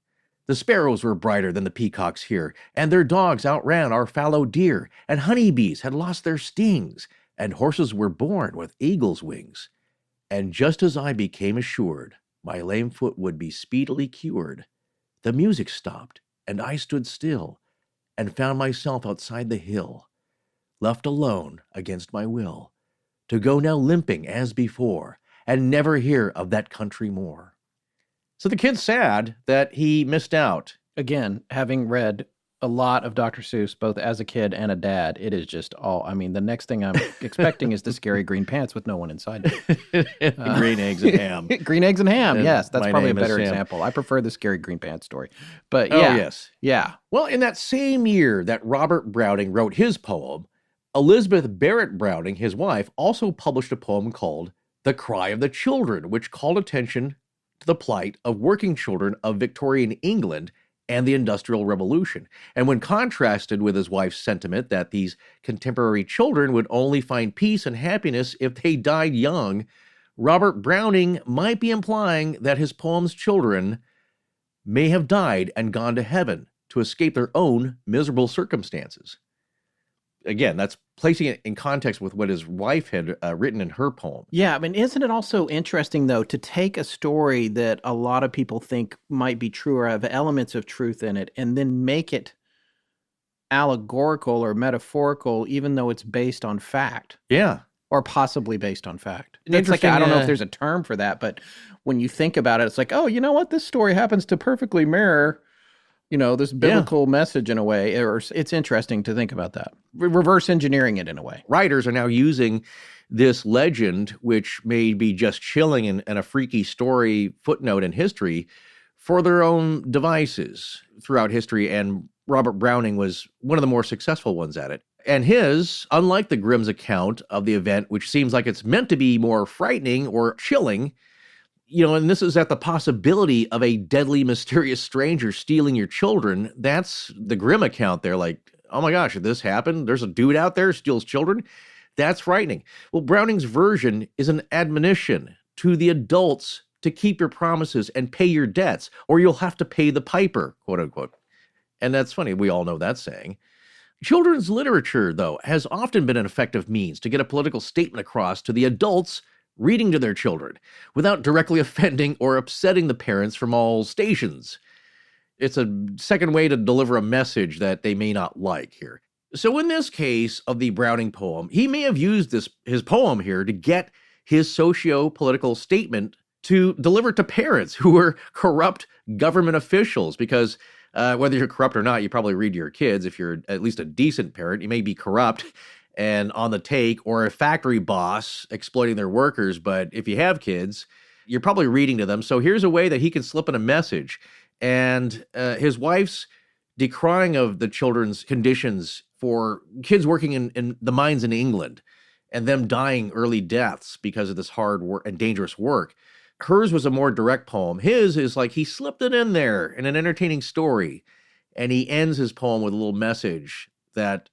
The sparrows were brighter than the peacocks here, and their dogs outran our fallow deer, and honeybees had lost their stings, and horses were born with eagle's wings. And just as I became assured my lame foot would be speedily cured, the music stopped, and I stood still, and found myself outside the hill, left alone against my will, to go now limping as before, and never hear of that country more. So the kid's sad that he missed out. again, having read a lot of Dr. Seuss, both as a kid and a dad, it is just all, I mean, the next thing I'm expecting is the scary green pants with no one inside. Green eggs and ham. Green eggs and ham, And yes. That's my probably a name is better Sam. example. I prefer the scary green pants story. But Oh, yeah. yes. Yeah. Well, in that same year that Robert Browning wrote his poem, Elizabeth Barrett Browning, his wife, also published a poem called The Cry of the Children, which called attention to the plight of working children of Victorian England and the Industrial Revolution. And when contrasted with his wife's sentiment that these contemporary children would only find peace and happiness if they died young, Robert Browning might be implying that his poem's children may have died and gone to heaven to escape their own miserable circumstances. Again, that's placing it in context with what his wife had written in her poem. Yeah, I mean, isn't it also interesting, though, to take a story that a lot of people think might be true or have elements of truth in it and then make it allegorical or metaphorical, even though it's based on fact? Yeah. Or possibly based on fact. An It's like, I don't know interesting, if there's a term for that, but when you think about it, it's like, oh, you know what? This story happens to perfectly mirror this biblical message in a way, or it's interesting to think about that. Reverse engineering it in a way. Writers are now using this legend, which may be just chilling and a freaky story footnote in history, for their own devices throughout history, and Robert Browning was one of the more successful ones at it. And his, unlike the Grimm's account of the event, which seems like it's meant to be more frightening or chilling, and this is at the possibility of a deadly, mysterious stranger stealing your children. That's the Grimm account there. Like, oh my gosh, did this happen? There's a dude out there who steals children? That's frightening. Well, Browning's version is an admonition to the adults to keep your promises and pay your debts, or you'll have to pay the piper, quote unquote. And that's funny. We all know that saying. Children's literature, though, has often been an effective means to get a political statement across to the adults reading to their children without directly offending or upsetting the parents from all stations. It's a second way to deliver a message that they may not like here. So in this case of the Browning poem, he may have used his poem here to get his socio-political statement to deliver to parents who were corrupt government officials, because whether you're corrupt or not, you probably read to your kids. If you're at least a decent parent, you may be corrupt and on the take, or a factory boss exploiting their workers. But if you have kids, you're probably reading to them. So here's a way that he can slip in a message. And his wife's decrying of the children's conditions for kids working in the mines in England and them dying early deaths because of this hard work and dangerous work. Hers was a more direct poem. His is like he slipped it in there in an entertaining story, and he ends his poem with a little message that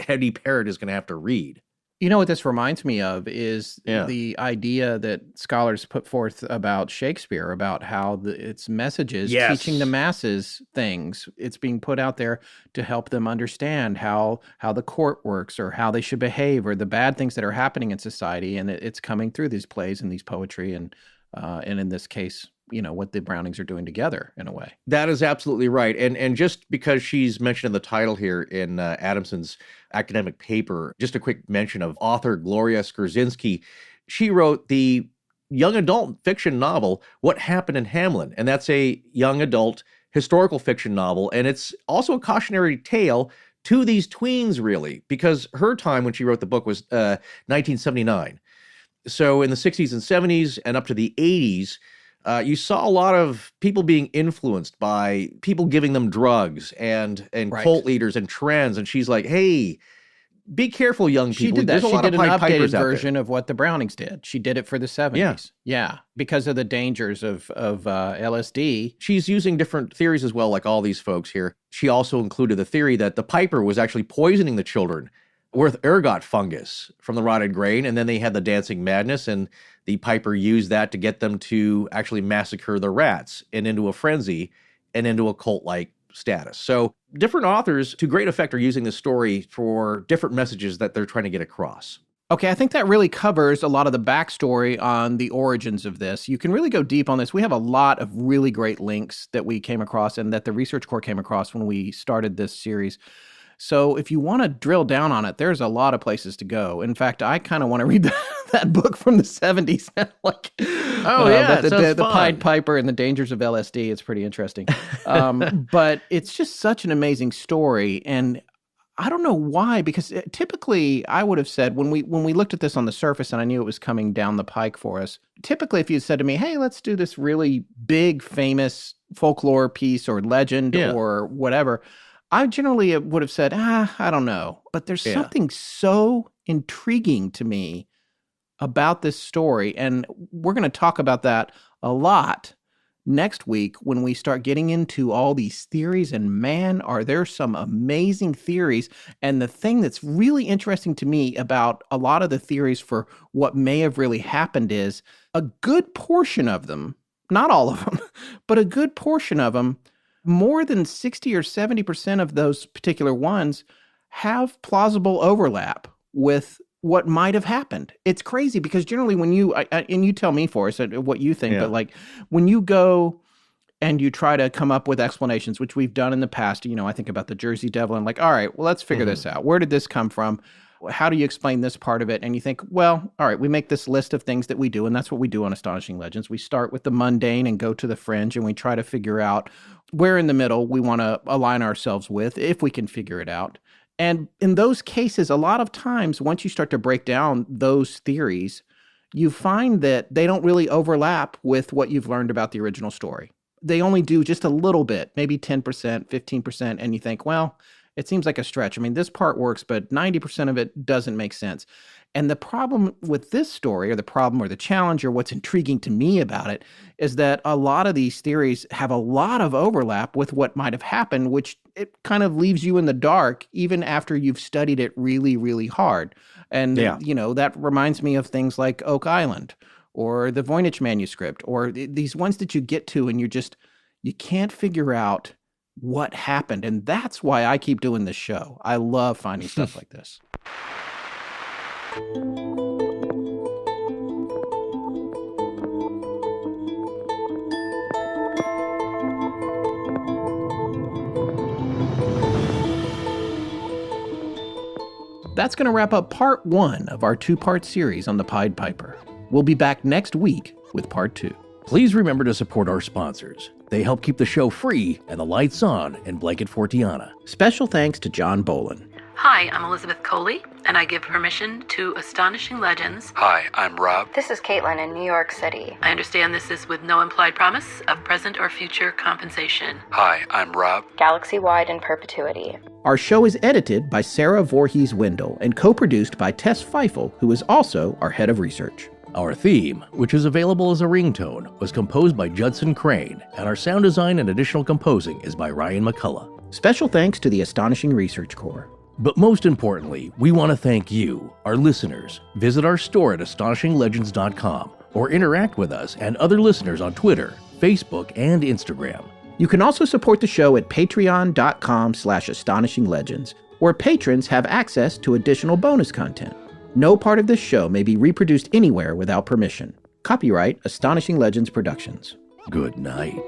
any parent is going to have to read. You know what this reminds me of is the idea that scholars put forth about Shakespeare, about how its messages, teaching the masses things. It's being put out there to help them understand how the court works, or how they should behave, or the bad things that are happening in society. And it's coming through these plays and these poetry, and in this case, what the Brownings are doing together in a way. That is absolutely right. And just because she's mentioned in the title here in Adamson's academic paper, just a quick mention of author Gloria Skrzynski. She wrote the young adult fiction novel, What Happened in Hamelin. And that's a young adult historical fiction novel. And it's also a cautionary tale to these tweens, really, because her time when she wrote the book was 1979. So in the 60s and 70s and up to the 80s, you saw a lot of people being influenced by people giving them drugs and cult leaders and trends. And she's like, hey, be careful, young people. She did that. There's a lot she did of an updated out version there. of what the Brownings did. She did it for the 70s. Yeah, because of the dangers of LSD. She's using different theories as well, like all these folks here. She also included the theory that the piper was actually poisoning the children with ergot fungus from the rotted grain, and then they had the dancing madness, and the piper used that to get them to actually massacre the rats and into a frenzy and into a cult-like status. So different authors, to great effect, are using this story for different messages that they're trying to get across. Okay, I think that really covers a lot of the backstory on the origins of this. You can really go deep on this. We have a lot of really great links that we came across and that the Research Corps came across when we started this series. So if you want to drill down on it, there's a lot of places to go. In fact, I kind of want to read that book from the 70s. The Pied Piper and the Dangers of LSD. It's pretty interesting. But it's just such an amazing story. And I don't know why, because typically I would have said when we looked at this on the surface and I knew it was coming down the pike for us, typically if you said to me, hey, let's do this really big, famous folklore piece or legend or whatever, I generally would have said, I don't know. But there's something so intriguing to me about this story. And we're going to talk about that a lot next week when we start getting into all these theories. And man, are there some amazing theories. And the thing that's really interesting to me about a lot of the theories for what may have really happened is a good portion of them, not all of them, but a good portion of them, more than 60 or 70% of those particular ones have plausible overlap with what might have happened. It's crazy because generally when you, and you tell me, Forrest, what you think, but like when you go and you try to come up with explanations, which we've done in the past, I think about the Jersey Devil and like, all right, well, let's figure this out. Where did this come from? How do you explain this part of it? And you think, well, all right, we make this list of things that we do, and that's what we do on Astonishing Legends. We start with the mundane and go to the fringe, and we try to figure out where in the middle we want to align ourselves with, if we can figure it out. And in those cases, a lot of times, once you start to break down those theories, you find that they don't really overlap with what you've learned about the original story. They only do just a little bit, maybe 10%, 15%, and you think, well, it seems like a stretch. I mean, this part works, but 90% of it doesn't make sense. And the problem with this story, or the challenge, or what's intriguing to me about it, is that a lot of these theories have a lot of overlap with what might have happened, which it kind of leaves you in the dark even after you've studied it really, really hard. And, that reminds me of things like Oak Island or the Voynich manuscript, or these ones that you get to and you can't figure out what happened. And that's why I keep doing this show. I love finding stuff like this. That's going to wrap up part 1 of our 2-part series on the Pied Piper. We'll be back next week with part 2. Please remember to support our sponsors. They help keep the show free and the lights on in Blanket Fortiana. Special thanks to John Bolin. Hi, I'm Elizabeth Coley, and I give permission to Astonishing Legends. Hi, I'm Rob. This is Caitlin in New York City. I understand this is with no implied promise of present or future compensation. Hi, I'm Rob. Galaxy-wide in perpetuity. Our show is edited by Sarah Voorhees Wendell and co-produced by Tess Feifel, who is also our head of research. Our theme, which is available as a ringtone, was composed by Judson Crane, and our sound design and additional composing is by Ryan McCullough. Special thanks to the Astonishing Research Corps. But most importantly, we want to thank you, our listeners. Visit our store at astonishinglegends.com or interact with us and other listeners on Twitter, Facebook, and Instagram. You can also support the show at patreon.com/astonishinglegends, where patrons have access to additional bonus content. No part of this show may be reproduced anywhere without permission. Copyright Astonishing Legends Productions. Good night.